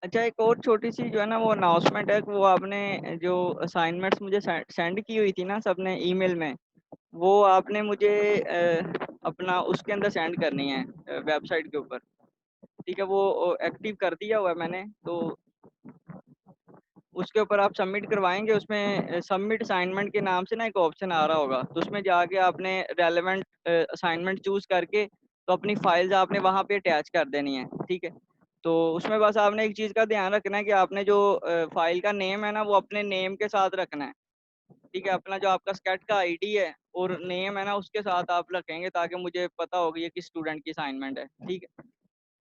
अच्छा, एक और छोटी-सी जो है ना वो अनाउंसमेंट है कि वो आपने जो असाइनमेंट्स मुझे सेंड की हुई थी ना सबने ईमेल में, वो आपने मुझे अपना उसके अंदर सेंड करनी है वेबसाइट के ऊपर। ठीक है, वो एक्टिव कर दिया हुआ है मैंने, तो उसके ऊपर आप सबमिट करवाएँगे, उसमें सबमिट असाइनमेंट के नाम से ना एक ऑप्शन आ रहा होगा, तो उसमें जाके आपने रेलेवेंट असाइनमेंट चूज़ करके तो अपनी फाइल्स आपने वहाँ पे अटैच कर देनी है, ठीक है? तो उसमें बस आपने एक चीज़ का ध्यान रखना है कि आपने जो फाइल का नेम है ना, वो अपने नेम के साथ रखना है, ठीक है? अपना जो आपका स्केट का आईडी है और नेम है ना, उसके साथ आप रखेंगे ताकि मुझे पता हो कि ये किस स्टूडेंट की असाइनमेंट है, ठीक है?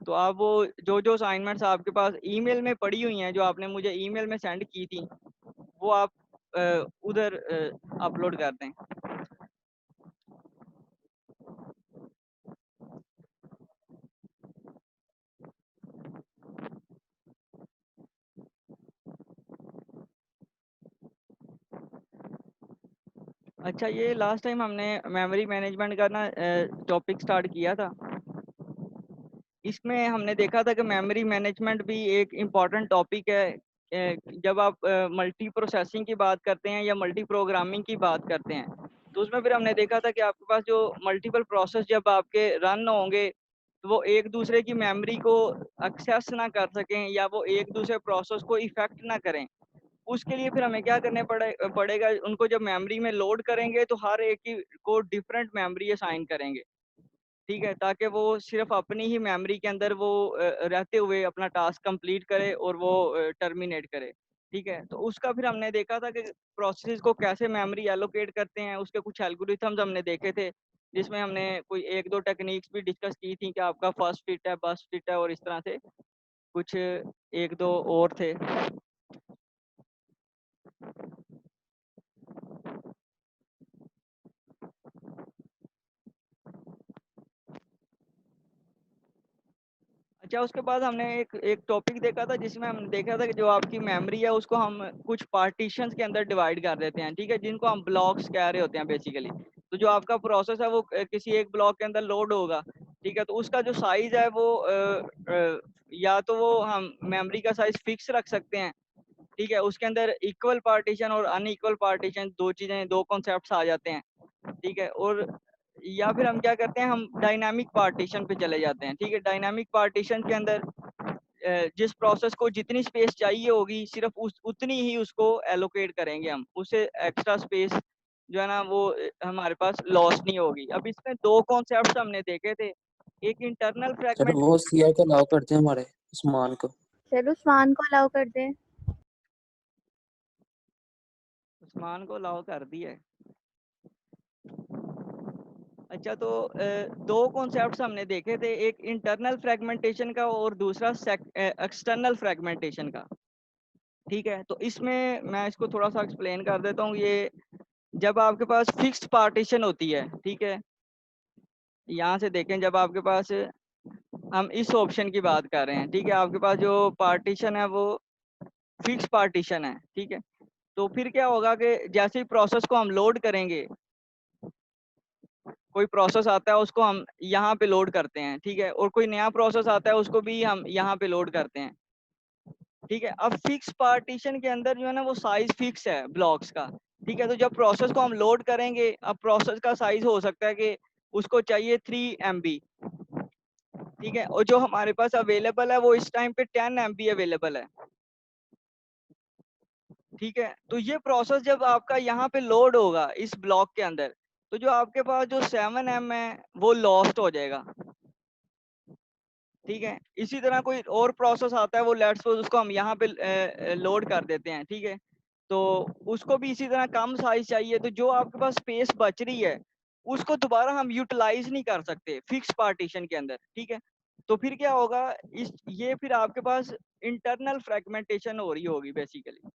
तो आप वो जो-जो असाइनमेंट्स आपके पास ईमेल में पड़ी हुई हैं, जो आपने मुझे ईमेल में सेंड की थी, वो आप उधर अपलोड कर दें। अच्छा, ये लास्ट टाइम हमने मेमोरी मैनेजमेंट का ना टॉपिक स्टार्ट किया था। इसमें हमने देखा था कि मेमोरी मैनेजमेंट भी एक इम्पॉर्टेंट टॉपिक है। जब आप मल्टी प्रोसेसिंग की बात करते हैं या मल्टी प्रोग्रामिंग की बात करते हैं, तो उसमें फिर हमने देखा था कि आपके पास जो मल्टीपल प्रोसेस जब आपके रन होंगे, तो वो एक-दूसरे की मेमोरी को एक्सेस ना कर सकें या वो एक-दूसरे प्रोसेस को इफ़ेक्ट ना करें। उसके लिए फिर हमें क्या करने पड़ेगा, उनको जब मेमोरी में लोड करेंगे तो हर एक की को डिफरेंट मेमोरी असाइन करेंगे, ठीक है? ताकि वो सिर्फ़ अपनी ही मेमोरी के अंदर वो रहते हुए अपना टास्क कंप्लीट करे और वो टर्मिनेट करे, ठीक है? तो उसका फिर हमने देखा था कि प्रोसेसेस को कैसे मेमोरी एलोकेट करते हैं, उसके कुछ एल्गोरिथम्स हमने देखे थे, जिसमें हमने कोई 1-2 टेक्निक्स भी डिस्कस की थी कि आपका फर्स्ट फिट है, बर्स्ट फिट है और इस तरह से कुछ 1-2 और थे। अच्छा, उसके बाद हमने एक एक टॉपिक देखा था जिसमें हमने देखा था कि जो आपकी मेमोरी है उसको हम कुछ पार्टीशंस के अंदर डिवाइड कर देते हैं, ठीक है? जिनको हम ब्लॉक्स कह रहे होते हैं बेसिकली। तो जो आपका प्रोसेस है वो किसी एक ब्लॉक के अंदर लोड होगा, ठीक है? तो उसका जो साइज़ है वो या तो वो हम मेमोरी का साइज़ फिक्स रख सकते हैं, ठीक है? उसके अंदर इक्वल पार्टीशन और अनइक्वल पार्टीशन 2 चीज़ें 2 कॉन्सेप्ट्स आ जाते हैं, ठीक है? और या फिर हम क्या करते हैं, हम डायनामिक पार्टीशन पे चले जाते हैं, ठीक है? डायनामिक पार्टीशन के अंदर जिस प्रोसेस को जितनी स्पेस चाहिए होगी सिर्फ़ उस उतनी ही उसको एलोकेट करेंगे हम। उससे एक्स्ट्रा स्पेस जो है ना वो हमारे पास लॉस नहीं होगी। अब इसमें 2 कॉन्सेप्ट्स हमने देखे थे। एक इंटरनल सर फ्रैगमेंट वो सीआर को अलाउ करते हैं हमारे उस्मान को। चलो उस्मान को अलाउ कर दें। उस्मान को अलाउ कर दिया है। अच्छा, तो 2 कॉन्सेप्ट्स हमने देखे थे, एक इंटरनल फ्रैगमेंटेशन का और दूसरा एक्सटर्नल फ्रैगमेंटेशन का, ठीक है? तो इसमें मैं इसको थोड़ा-सा एक्सप्लेन कर देता हूँ। ये जब आपके पास फिक्स्ड पार्टीशन होती है, ठीक है? यहाँ से देखें, जब आपके पास हम इस ऑप्शन की बात कर रहे हैं, ठीक है? आपके पास जो पार्टीशन है वो फिक्स्ड पार्टीशन है, ठीक है? तो फिर क्या होगा कि जैसे ही प्रोसेस को हम लोड करेंगे, कोई प्रोसेस आता है उसको हम यहाँ पे लोड करते हैं, ठीक है? और कोई नया प्रोसेस आता है उसको भी हम यहाँ पे लोड करते हैं, ठीक है? अब फिक्स पार्टीशन के अंदर जो है ना वो साइज़ फिक्स है ब्लॉक्स का, ठीक है? तो जब प्रोसेस को हम लोड करेंगे, अब प्रोसेस का साइज़ हो सकता है कि उसको चाहिए 3 एमबी, ठीक है? और जो हमारे पास अवेलेबल है वो इस टाइम पे 10 एमबी अवेलेबल है, ठीक है? तो ये प्रोसेस जब आपका यहाँ पे लोड होगा इस ब्लॉक के अंदर, तो जो आपके पास जो 7 एम है वो लॉस्ट हो जाएगा, ठीक है? इसी तरह कोई और प्रोसेस आता है, वो लेट्स सपोज़ उसको हम यहाँ पे लोड कर देते हैं, ठीक है? तो उसको भी इसी तरह कम साइज़ चाहिए, तो जो आपके पास स्पेस बच रही है, उसको दोबारा हम यूटिलाइज़ नहीं कर सकते फिक्स पार्टीशन के अंदर, ठीक है? तो फिर क्या होगा, इस ये फिर आपके पास इंटरनल फ्रैगमेंटेशन हो रही होगी बेसिकली,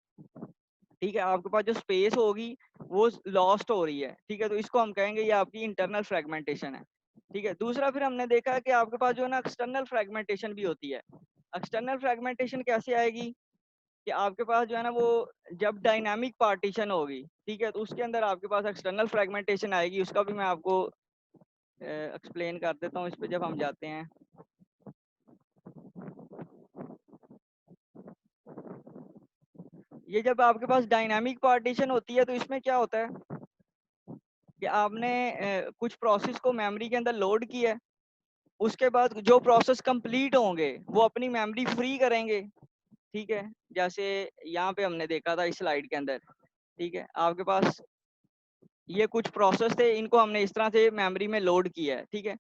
ठीक है? आपके पास जो स्पेस होगी वो लॉस्ट हो रही है, ठीक है? तो इसको हम कहेंगे ये आपकी इंटरनल फ्रैगमेंटेशन है, ठीक है? दूसरा फिर हमने देखा है कि आपके पास जो है ना एक्सटर्नल फ्रैगमेंटेशन भी होती है। एक्सटर्नल फ्रैगमेंटेशन कैसे आएगी कि आपके पास जो है ना वो जब डायनामिक पार्टीशन होगी, ठीक है? तो उसके अंदर आपके पास एक्सटर्नल फ्रैगमेंटेशन आएगी, उसका भी मैं आपको एक्सप्लेन कर देता हूँ इस पे जब हम जाते हैं। ये जब आपके पास डायनामिक पार्टीशन होती है तो इसमें क्या होता है कि आपने कुछ प्रोसेस को मेमोरी के अंदर लोड किया है, उसके बाद जो प्रोसेस कंप्लीट होंगे वो अपनी मेमोरी फ्री करेंगे, ठीक है। जैसे यहाँ पे हमने देखा था इस स्लाइड के अंदर, ठीक है, आपके पास ये कुछ प्रोसेस थे, इनको हमने इस तरह से मेमोरी में लोड किया है, ठीक है।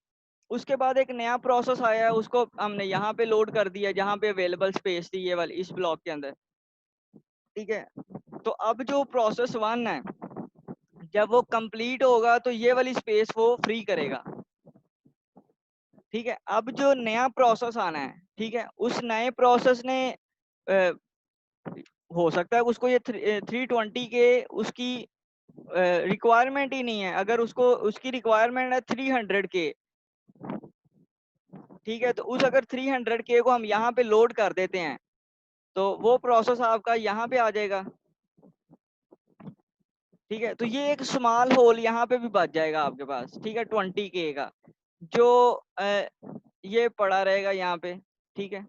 उसके बाद एक नया प्रोसेस आया है, उसको हमने यहाँ पे लोड कर दिया जहाँ पे अवेलेबल स्पेस थी ये वाली इस ब्लॉक के अंदर, ठीक है। तो अब जो प्रोसेस 1 है जब वो कंप्लीट होगा तो ये वाली स्पेस वो फ्री करेगा, ठीक है। अब जो नया प्रोसेस आना है, ठीक है, उस नए प्रोसेस ने हो सकता है उसको ये 320 के उसकी रिक्वायरमेंट ही नहीं है, अगर उसको उसकी रिक्वायरमेंट है 300 के, ठीक है, तो उस अगर 300 के को हम यहाँ पे लोड कर देते हैं तो वो प्रोसेस आपका यहाँ पे आ जाएगा, ठीक है। तो ये एक स्मॉल होल यहाँ पे भी बच जाएगा आपके पास, ठीक है, 20 के का जो ये पड़ा रहेगा यहाँ पे, ठीक है।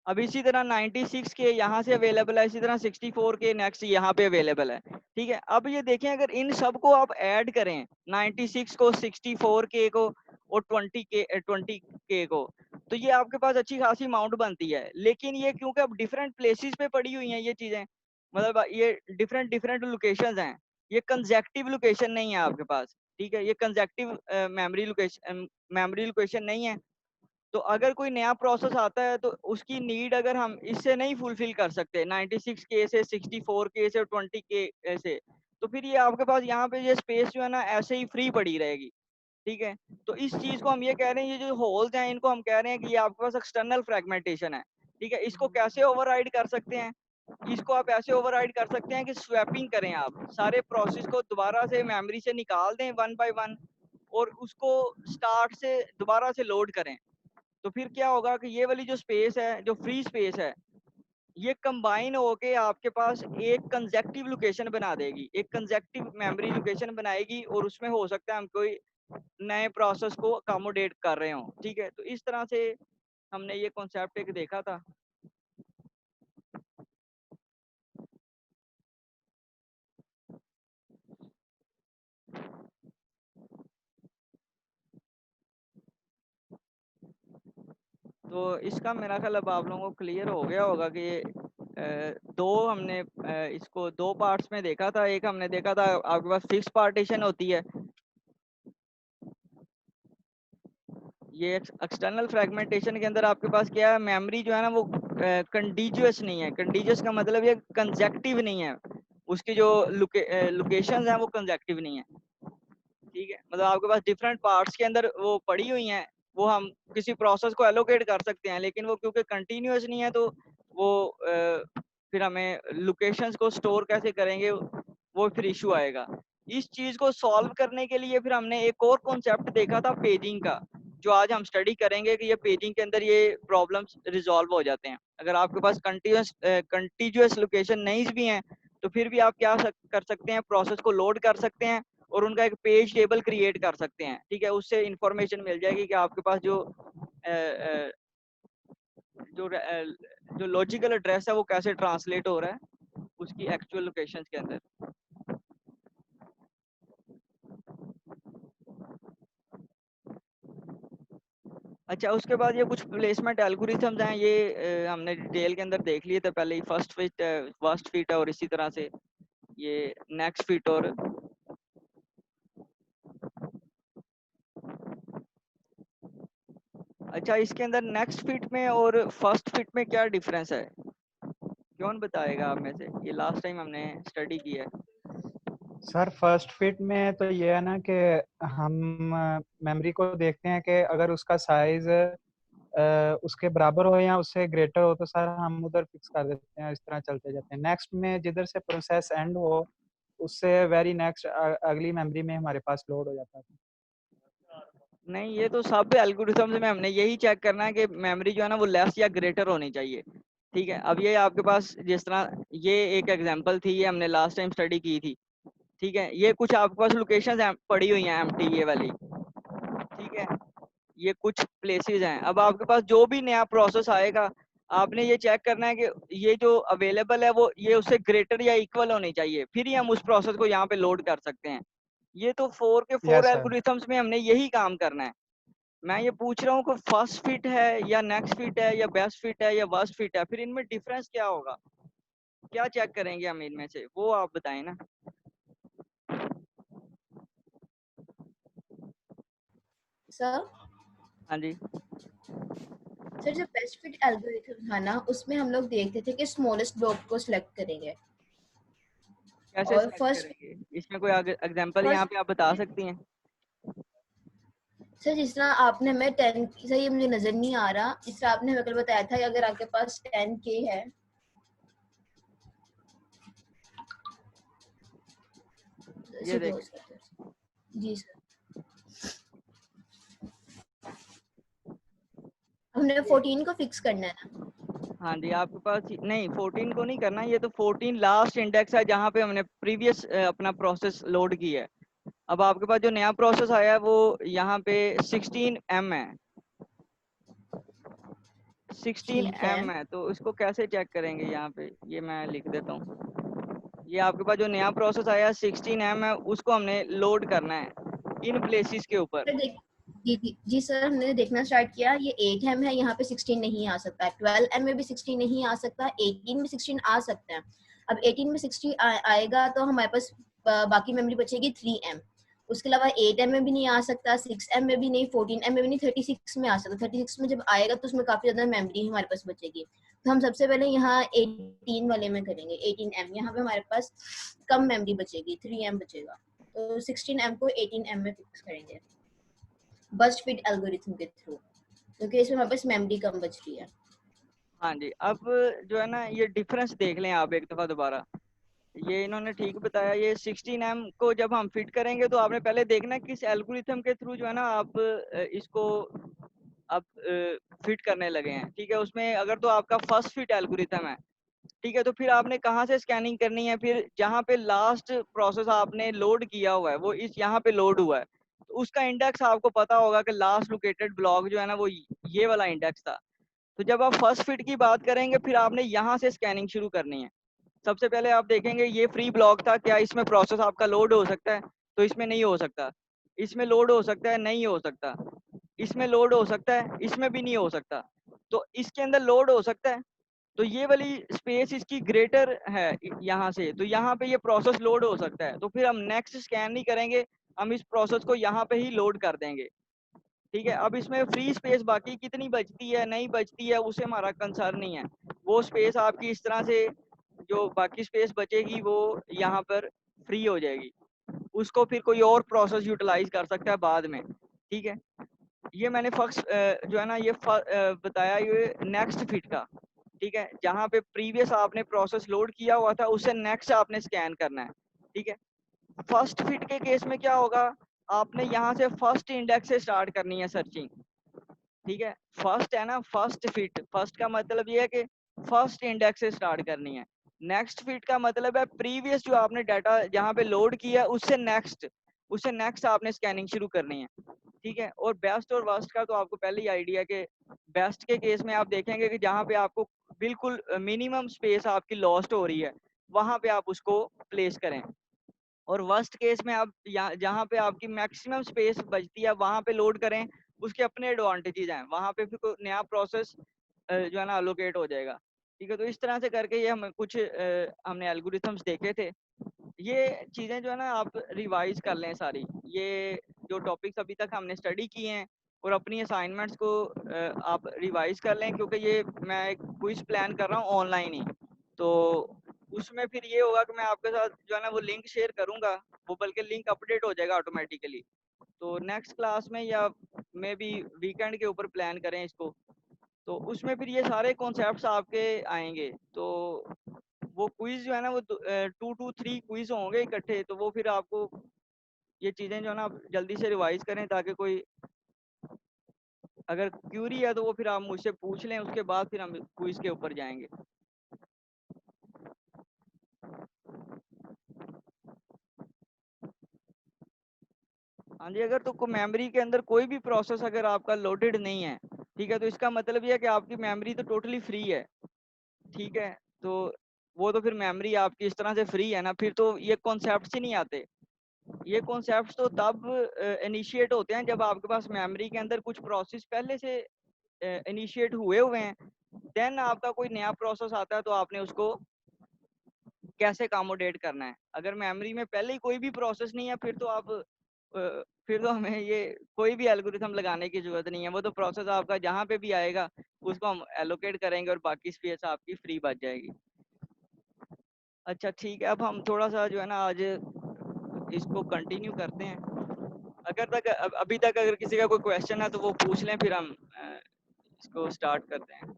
अब इसी तरह 96 के यहाँ से अवेलेबल है, इसी तरह 64 के नेक्स्ट यहाँ पे अवेलेबल है, ठीक है। अब ये देखें अगर इन सब को आप ऐड करें 96 को 64 के को और 20 के को, तो ये आपके पास अच्छी खासी अमाउंट बनती है। लेकिन ये क्योंकि अब डिफरेंट प्लेसेस पे पड़ी हुई हैं ये चीजें, मतलब ये डिफरेंट डिफरेंट लोकेशंस हैं, ये कंजेक्टिव लोकेशन नहीं है आपके पास, ठीक है, ये कंजेक्टिव मेमोरी लोकेशन नहीं है। तो अगर कोई नया प्रोसेस आता है तो उसकी नीड अगर हम इससे नहीं फुलफिल कर सकते 96 के से 64 के से 20 के से, तो फिर ये आपके पास यहाँ पे ये स्पेस जो है ना ऐसे ही फ्री पड़ी रहेगी, ठीक है। तो इस चीज को हम ये कह रहे हैं, ये जो होल्स हैं इनको हम कह रहे हैं कि ये आपके पास एक्सटर्नल फ्रेगमेंटेशन है, ठीक है। इसको कैसे ओवरराइड कर सकते हैं, इसको आप ऐसे ओवरराइड कर सकते हैं कि स्वैपिंग करें, आप सारे प्रोसेस को दोबारा से मेमोरी से निकाल दें 1 बाय 1 और उसको स्टार्ट से दोबारा से लोड करें। तो फिर क्या होगा कि ये वाली जो स्पेस है, जो फ्री स्पेस है, ये कंबाइन होके आपके पास एक कंजेक्टिव लोकेशन बना देगी, एक कंजेक्टिव मेमोरी लोकेशन बनाएगी और उसमें हो सकता है हम कोई नए प्रोसेस को अकोमोडेट कर रहे हो, ठीक है। तो इस तरह से हमने ये कॉन्सेप्ट एक देखा था। तो इसका मेरा ख्याल अब आप लोगों को क्लियर हो गया होगा कि दो हमने इसको दो पार्ट्स में देखा था। एक हमने देखा था आपके पास फिक्स पार्टीशन होती है, ये एक्सटर्नल फ्रेगमेंटेशन के अंदर आपके पास क्या है, मेमोरी जो है ना वो कंटीन्यूअस नहीं है। कंटीन्यूअस का मतलब ये कंजेक्टिव नहीं है, उसकी जो लोकेशंस हैं वो कंजेक्टिव नहीं है, ठीक है। मतलब आपके पास डिफरेंट पार्ट्स के अंदर वो पड़ी हुई हैं, वो हम किसी प्रोसेस को एलोकेट कर सकते हैं, लेकिन वो क्योंकि कंटीन्यूअस नहीं है तो वो फिर हमें लोकेशंस को स्टोर कैसे करेंगे वो फिर इशू आएगा। इस चीज को सॉल्व करने के लिए फिर हमने एक और कॉन्सेप्ट देखा था पेजिंग का, जो आज हम स्टडी करेंगे कि ये पेजिंग के अंदर ये प्रॉब्लम्स रिजॉल्व हो जाते हैं। अगर आपके पास कंटीन्यूअस लोकेशन नहीं भी हैं तो फिर भी आप क्या कर सकते हैं, प्रोसेस को लोड कर सकते हैं और उनका एक पेज टेबल क्रिएट कर सकते हैं, ठीक है। उससे इंफॉर्मेशन मिल जाएगी कि आपके पास जो जो जो लॉजिकल एड्रेस है वो कैसे ट्रांसलेट हो रहा है उसकी एक्चुअल लोकेशंस के अंदर। अच्छा, उसके बाद ये कुछ प्लेसमेंट एल्गोरिथम्स हैं, ये हमने डिटेल के अंदर देख लिए थे पहले ही। फर्स्ट फिट, फर्स्ट फिट और इसी तरह से ये नेक्स्ट फिट। और अच्छा, इसके अंदर नेक्स्ट फिट में और फर्स्ट फिट में क्या डिफरेंस है, कौन बताएगा आप में से? ये लास्ट टाइम हमने स्टडी किया है। सर फर्स्ट फिट में तो ये है ना कि हम मेमोरी को देखते हैं कि अगर उसका साइज उसके बराबर हो या उससे ग्रेटर हो तो सर हम उधर फिक्स कर देते हैं, इस तरह चलते जाते हैं। नेक्स्ट में जिधर से प्रोसेस एंड हो उससे वेरी नेक्स्ट अगली मेमोरी में हमारे पास लोड हो जाता है। नहीं, ये तो सब एल्गोरिथम्स में हमने यही चेक करना है कि मेमोरी जो है ना वो लेस या ग्रेटर होनी चाहिए, ठीक है। अब ये आपके पास जिस तरह ये एक एग्जांपल थी, ये हमने लास्ट टाइम स्टडी की थी, ठीक है। ये कुछ आपके पास लोकेशंस पड़ी हुई हैं एम्प्टी ये वाली, ठीक है, ये कुछ प्लेसेस हैं। अब आपके पास जो भी नया प्रोसेस आएगा, आपने ये चेक करना है कि ये जो अवेलेबल है वो ये उससे ग्रेटर या इक्वल होनी चाहिए, फिर ही हम उस प्रोसेस को यहाँ पे लोड कर सकते हैं। ये तो 4 के 4 यस सर। एल्गोरिथम्स में हमने यही काम करना है। मैं ये पूछ रहा हूँ कि फर्स्ट फिट है या नेक्स्ट फिट है या बेस्ट फिट है या वर्स्ट फिट है, फिर इनमें डिफरेंस क्या होगा? क्या चेक करेंगे हम इनमें से, वो आप बताएं ना। सर हाँ जी। सर जो बेस्ट फिट एल्गोरिथम था ना, उसमें हम लोग देखते थे कि स्मॉलेस्ट ब्लॉक को सिलेक्ट करेंगे कैसे और सिलेक्ट फर्स्ट करेंगे? इसमें कोई एग्जांपल यहाँ फर्स्ट पे आप बता सकती हैं? सर जिस तरह आपने हमें 10 सर ये मुझे नजर नहीं आ रहा, जिस तरह आपने हमें कल बताया था कि अगर आपके पास 10K है, ये सीधे हो देखें। सकते हैं। जी सर, हमने 14 को फिक्स करना है ना। हाँ जी, आपके पास नहीं 14 को नहीं करना, ये तो 14 लास्ट इंडेक्स है जहाँ पे हमने प्रीवियस अपना प्रोसेस लोड की है। अब आपके पास जो नया प्रोसेस आया है वो यहाँ पे 16M है, ठीक है 16M है, तो इसको कैसे चेक करेंगे? यहाँ पे ये मैं लिख देता हूँ। ये आपके पास जो नया प्रोसेस आया है 16M है, उसको हमने लोड करना है इन प्लेसेस के ऊपर। सर देख जी सर, हमने देखना स्टार्ट किया, ये 8M है, यहाँ पे 16 नहीं आ सकता, 12M में भी 16 नहीं आ सकता, 18 में 16 आ सकता है। अब 18 में 16 आएगा तो हमारे पास बाकी मेमोरी बचेगी 3M। उसके अलावा 8M में भी नहीं आ सकता, 6M में भी नहीं, 14M में भी नहीं, 36 में आ सकता। 36 में जब आएगा तो उसमें काफी ज्यादा मेमोरी हमारे पास बचेगी, तो हम सबसे पहले यहाँ 18 वाले में करेंगे। 18M यहाँ पे हमारे पास कम मेमोरी बचेगी, 3M बचेगा, तो 16M को 18M में फिक्स करेंगे बस्ट फिट एल्गोरिथम के थ्रू, क्योंकि इसमें हमारे पास मेमोरी कम बच रही है। हाँ जी, अब जो है ना ये डिफरेंस देख लें आप एक दफ़ा दोबारा। ये इन्होंने ठीक बताया, ये 16M को जब हम फिट करेंगे तो आपने पहले देखना है किस एल्गोरिथम के थ्रू जो है ना आप इसको आप फिट करने लगे हैं। ठीक है, उसमें अगर तो आपका फर्स्ट फिट एल्गोरिथम है, ठीक है, तो फिर आपने कहाँ से स्कैनिंग करनी है? फिर जहाँ पे लास्ट प्रोसेस आपने लोड किया हुआ है वो इस यहाँ पे लोड हुआ है, तो उसका इंडेक्स आपको पता होगा कि लास्ट लोकेटेड ब्लॉक जो है ना वो ये वाला इंडेक्स था। तो जब आप फर्स्ट फिट की बात करेंगे फिर आपने यहाँ से स्कैनिंग शुरू करनी है। सबसे पहले आप देखेंगे ये फ्री ब्लॉक था, क्या इसमें प्रोसेस आपका लोड हो सकता है? तो इसमें नहीं हो सकता। इसमें लोड हो सकता है? नहीं हो सकता। इसमें लोड हो सकता है? इसमें भी नहीं हो सकता। तो इसके अंदर लोड हो सकता है, तो ये वाली स्पेस इसकी ग्रेटर है यहाँ से, तो यहाँ पे ये प्रोसेस लोड हो सकता है। तो फिर हम नेक्स्ट स्कैन नहीं करेंगे, हम इस प्रोसेस को यहाँ पे ही लोड कर देंगे। ठीक है, अब इसमें फ्री स्पेस बाकी कितनी बचती है नहीं बचती है उसे हमारा कंसर्न नहीं है। वो स्पेस आपकी इस तरह से जो बाकी स्पेस बचेगी वो यहाँ पर फ्री हो जाएगी, उसको फिर कोई और प्रोसेस यूटिलाइज कर सकता है बाद में। ठीक है, ये मैंने फर्स्ट जो है ना ये बताया ये नेक्स्ट फिट का। ठीक है, जहाँ पे प्रीवियस आपने प्रोसेस लोड किया हुआ था उससे नेक्स्ट आपने स्कैन करना है। ठीक है, फर्स्ट फिट के केस में क्या होगा, आपने यहाँ से फर्स्ट इंडेक्स से स्टार्ट करनी है सर्चिंग। ठीक है, फर्स्ट है ना, फर्स्ट फिट, फर्स्ट का मतलब ये है कि फर्स्ट इंडेक्स से स्टार्ट करनी है। नेक्स्ट फिट का मतलब है प्रीवियस जो आपने डाटा जहाँ पे लोड किया उससे नेक्स्ट आपने स्कैनिंग शुरू करनी है। ठीक है, और बेस्ट और वर्स्ट का तो आपको पहले ही आइडिया कि बेस्ट के केस में आप देखेंगे कि जहाँ पे आपको बिल्कुल मिनिमम स्पेस आपकी लॉस्ट हो रही है वहाँ पे आप उसको प्लेस करें, और वर्स्ट केस में आप जहाँ पे आपकी मैक्सिमम स्पेस बचती है वहाँ पे लोड करें। उसके अपने एडवांटेजेस हैं, वहाँ पे फिर कोई नया प्रोसेस जो है ना अलोकेट हो जाएगा। ठीक है, तो इस तरह से करके ये हम कुछ हमने एल्गोरिथम्स देखे थे। ये चीज़ें जो है ना आप रिवाइज कर लें सारी, ये जो टॉपिक्स अभी तक हमने स्टडी किए हैं, और अपनी असाइनमेंट्स को आप रिवाइज कर लें, क्योंकि ये मैं एक क्विज प्लान कर रहा हूँ ऑनलाइन ही। तो उसमें फिर ये होगा कि मैं आपके साथ जो है ना वो लिंक शेयर करूँगा, वो बल्कि लिंक अपडेट हो जाएगा ऑटोमेटिकली। तो नेक्स्ट क्लास में या मे बी वीकेंड के ऊपर प्लान करें इसको, तो उसमें फिर ये सारे कॉन्सेप्ट्स आपके आएंगे। तो वो क्विज जो है ना वो 2 to 3 क्विज होंगे इकट्ठे, तो वो फिर आपको ये चीज़ें जो है ना आप जल्दी से रिवाइज करें, ताकि कोई अगर क्यूरी है तो वो फिर आप मुझसे पूछ लें, उसके बाद फिर हम क्विज के ऊपर जाएंगे। हाँ जी, अगर तो मेमोरी के अंदर कोई भी प्रोसेस अगर आपका लोडेड नहीं है, ठीक है। तो इसका मतलब ये है कि आपकी मेमोरी तो टोटली फ्री है, ठीक है। तो वो तो फिर मेमोरी आपकी इस तरह से फ्री है ना, फिर तो ये कॉन्सेप्ट्स ही नहीं आते। ये कॉन्सेप्ट्स तो तब इनिशिएट होते हैं जब आपके पास मेमोरी के अंदर कुछ प्रोसेस पहले से इनिशिएट हुए हुए हैं। देन आपका कोई नया प्रोसेस आता है तो आपने उसको कैसे अकोमोडेट करना है। अगर मेमोरी में पहले ही कोई भी प्रोसेस नहीं है फिर तो आप फिर तो हमें ये कोई भी एल्गोरिथम लगाने की जरूरत नहीं है। वो तो प्रोसेस आपका जहाँ पे भी आएगा उसको हम एलोकेट करेंगे और बाकी स्पेस आपकी फ्री बच जाएगी। अच्छा ठीक है, अब हम थोड़ा सा जो है ना आज इसको कंटिन्यू करते हैं। अभी तक अगर किसी का कोई क्वेश्चन है तो वो पूछ लें, फिर हम इसको स्टार्ट करते हैं।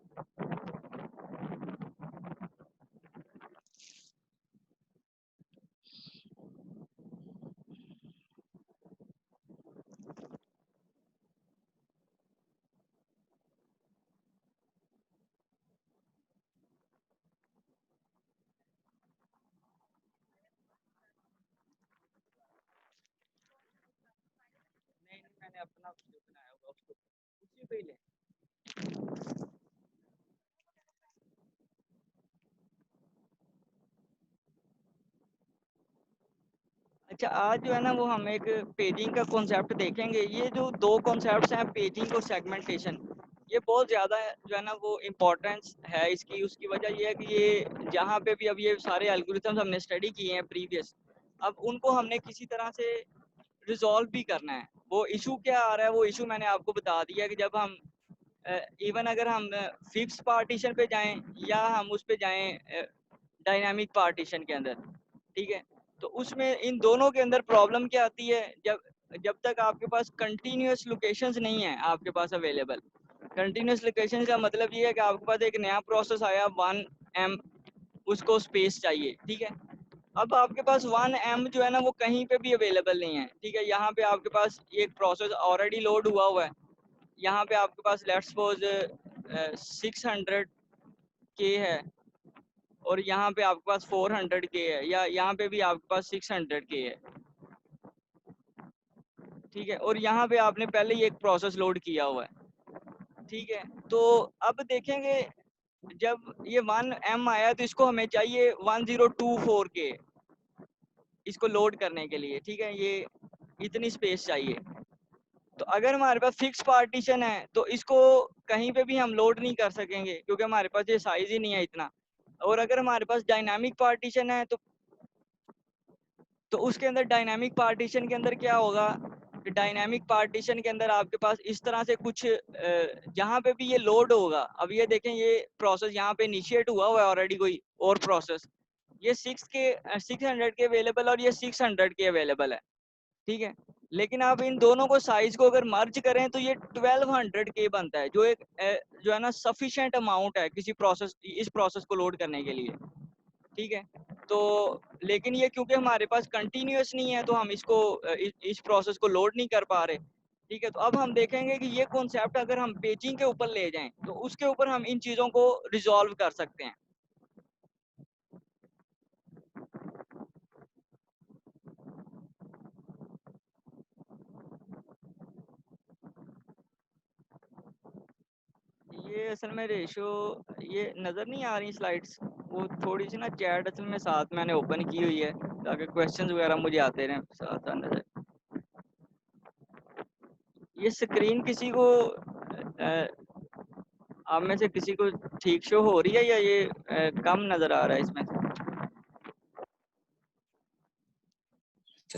नहीं मैंने अपना वीडियो बनाया होगा, उसको उसी पे ही लें। अच्छा आज जो है ना वो हम एक पेजिंग का कॉन्सेप्ट देखेंगे। ये जो दो कॉन्सेप्ट्स हैं, पेजिंग और सेगमेंटेशन, ये बहुत ज़्यादा जो है ना वो इम्पोर्टेंस है इसकी। उसकी वजह ये है कि ये जहाँ पे भी अब ये सारे एल्गोरिथम्स हमने स्टडी किए हैं प्रीवियस, अब उनको हमने किसी तरह से रिजॉल्व भी करना है। वो इशू क्या आ रहा है, वो इशू मैंने आपको बता दिया कि जब हम इवन अगर हम फिक्स पार्टीशन पे जाएं या हम उस पे जाएं डायनामिक पार्टीशन के अंदर, ठीक है। तो उसमें इन दोनों के अंदर प्रॉब्लम क्या आती है, जब जब तक आपके पास कंटिन्यूअस लोकेशंस नहीं है आपके पास अवेलेबल। कंटिन्यूअस लोकेशन का मतलब ये है कि आपके पास एक नया प्रोसेस आया 1M, उसको स्पेस चाहिए, ठीक है। अब आपके पास 1M जो है ना वो कहीं पे भी अवेलेबल नहीं है, ठीक है। यहाँ पे आपके पास एक प्रोसेस ऑलरेडी लोड हुआ है। यहाँ पे आपके पास लेट्स सपोज 600K है और यहाँ पे आपके पास 400K है, या यहाँ पे भी आपके पास 600K है, ठीक है। और यहाँ पे आपने पहले ही एक प्रोसेस लोड किया हुआ है, ठीक है। तो अब देखेंगे जब ये 1M आया तो इसको हमें चाहिए 1024K इसको लोड करने के लिए, ठीक है। ये इतनी स्पेस चाहिए। तो अगर हमारे पास फिक्स पार्टीशन है तो इसको कहीं पे भी हम लोड नहीं कर सकेंगे क्योंकि हमारे पास ये साइज ही नहीं है इतना। और अगर हमारे पास डायनामिक पार्टीशन है तो उसके अंदर डायनामिक पार्टीशन के अंदर क्या होगा, डायनामिक पार्टीशन के अंदर आपके पास इस तरह से कुछ जहाँ पे भी ये लोड होगा। अब ये देखें ये प्रोसेस यहाँ पे इनिशिएट हुआ है ऑलरेडी कोई और प्रोसेस, ये 600K अवेलेबल और ये 600K अवेलेबल है, ठीक है। लेकिन आप इन दोनों को साइज को अगर मर्ज करें तो ये 1200K बनता है, जो एक जो है ना सफिशिएंट अमाउंट है किसी प्रोसेस, इस प्रोसेस को लोड करने के लिए, ठीक है। तो लेकिन ये क्योंकि हमारे पास कंटिन्यूअस नहीं है तो हम इसको इस प्रोसेस को लोड नहीं कर पा रहे, ठीक है। तो अब हम देखेंगे कि ये कॉन्सेप्ट अगर हम पेजिंग के ऊपर ले जाएं तो उसके ऊपर हम इन चीज़ों को रिजॉल्व कर सकते हैं। ये असल में रेशो ये नज़र नहीं आ रही स्लाइड्स, वो थोड़ी सी ना चैट असल में साथ मैंने ओपन की हुई है ताकि क्वेश्चंस वगैरह मुझे आते रहें साथ नज़र। ये स्क्रीन किसी को आप में से किसी को ठीक शो हो रही है या ये कम नज़र आ रहा है इसमें से?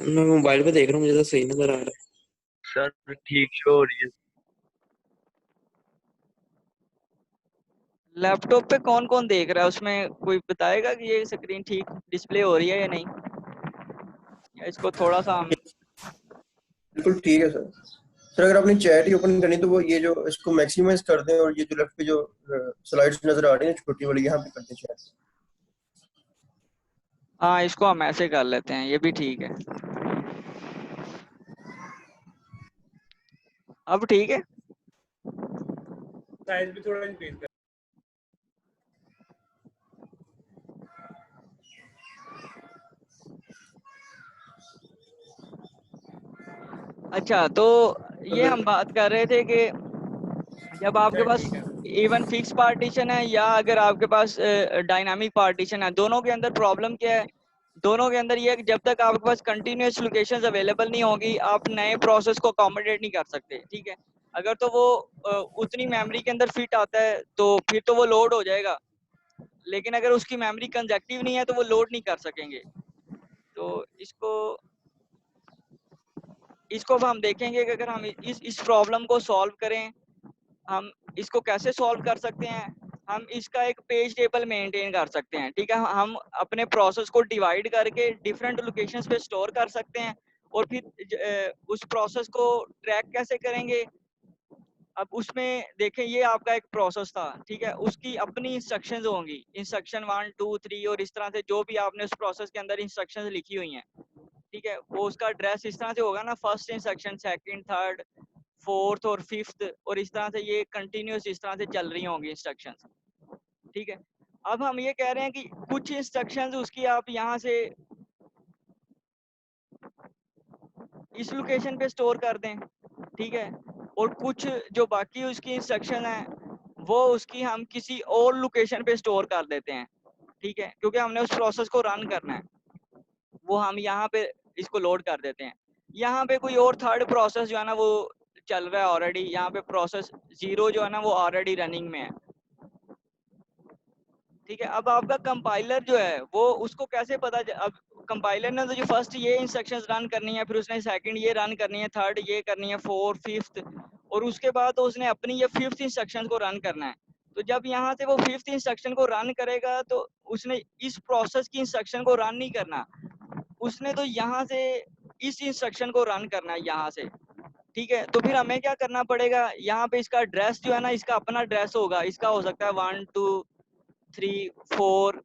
मैं मोबाइल पे देख रहा हूँ, मुझे तो सही नजर आ रहा है सर। ठीक शो हो रही है। लैपटॉप पे कौन कौन देख रहा है, उसमें कोई बताएगा कि ये स्क्रीन ठीक डिस्प्ले हो रही है या नहीं, या इसको थोड़ा सा हम बिल्कुल ठीक है सर। सर अगर आपने चैट ही ओपन करनी तो वो ये जो इसको मैक्सिमाइज कर दें और ये जो लेफ्ट पे जो स्लाइड्स नजर आ रही है छोटी वाली यहाँ पे कर दें चैट। हाँ इसको हम ऐसे कर लेते हैं, ये भी ठीक है। अब ठीक है। साइज भी थोड़ा इंक्रीज कर। अच्छा तो ये हम बात कर रहे थे कि जब आपके पास इवन फिक्स पार्टीशन है या अगर आपके पास डायनामिक पार्टीशन है, दोनों के अंदर प्रॉब्लम क्या है? दोनों के अंदर ये है कि जब तक आपके पास कंटिन्यूस लोकेशंस अवेलेबल नहीं होगी, आप नए प्रोसेस को अकोमोडेट नहीं कर सकते, ठीक है। अगर तो वो उतनी मेमोरी के अंदर फिट आता है तो फिर तो वो लोड हो जाएगा, लेकिन अगर उसकी मेमोरी कंजेक्टिव नहीं है तो वो लोड नहीं कर सकेंगे। तो इसको अब हम देखेंगे कि अगर हम इस प्रॉब्लम को सॉल्व करें, हम इसको कैसे सॉल्व कर सकते हैं। हम इसका एक पेज टेबल मेंटेन कर सकते हैं, ठीक है। हम अपने प्रोसेस को डिवाइड करके डिफरेंट लोकेशंस पे स्टोर कर सकते हैं और फिर उस प्रोसेस को ट्रैक कैसे करेंगे। अब उसमें देखें, ये आपका एक प्रोसेस था, ठीक है, उसकी अपनी इंस्ट्रक्शंस होंगी, इंस्ट्रक्शन 1 2 3 और इस तरह से जो भी आपने उस प्रोसेस के अंदर इंस्ट्रक्शंस लिखी हुई हैं, ठीक है, वो उसका एड्रेस इस तरह से होगा ना, first instruction, second, third, fourth और फिफ्थ, और इस तरह से ये कंटिन्यूस इस तरह से चल रही होंगी इंस्ट्रक्शंस, ठीक है। अब हम ये कह रहे हैं कि कुछ इंस्ट्रक्शंस उसकी आप यहाँ से इस लोकेशन पे स्टोर कर दें, ठीक है, और कुछ जो बाकी उसकी इंस्ट्रक्शन है वो उसकी हम किसी और लोकेशन पे स्टोर कर देते हैं, ठीक है, क्योंकि हमने उस प्रोसेस को रन करना है, वो हम यहाँ पे इसको लोड कर देते हैं। यहाँ पे कोई और थर्ड प्रोसेस जो है ना वो चल रहा है ऑलरेडी, यहाँ पे प्रोसेस 0 जो है ना वो ऑलरेडी रनिंग में है, ठीक है। अब आपका कंपाइलर जो है वो उसको कैसे पता, अब कंपाइलर ने तो जो फर्स्ट ये इंस्ट्रक्शंस रन करनी है, फिर उसने सेकंड ये रन करनी है, थर्ड ये करनी है, फोर्थ, फिफ्थ, और उसके बाद तो उसने अपनी ये फिफ्थ इंस्ट्रक्शन को रन करना है। तो जब यहाँ से वो फिफ्थ इंस्ट्रक्शन को रन करेगा तो उसने इस प्रोसेस की इंस्ट्रक्शन को रन नहीं करना, उसने तो यहाँ से इस इंस्ट्रक्शन को रन करना है यहाँ से, ठीक है। तो फिर हमें क्या करना पड़ेगा, यहाँ पे इसका एड्रेस जो है ना, इसका अपना एड्रेस होगा, इसका हो सकता है 1 2 3 4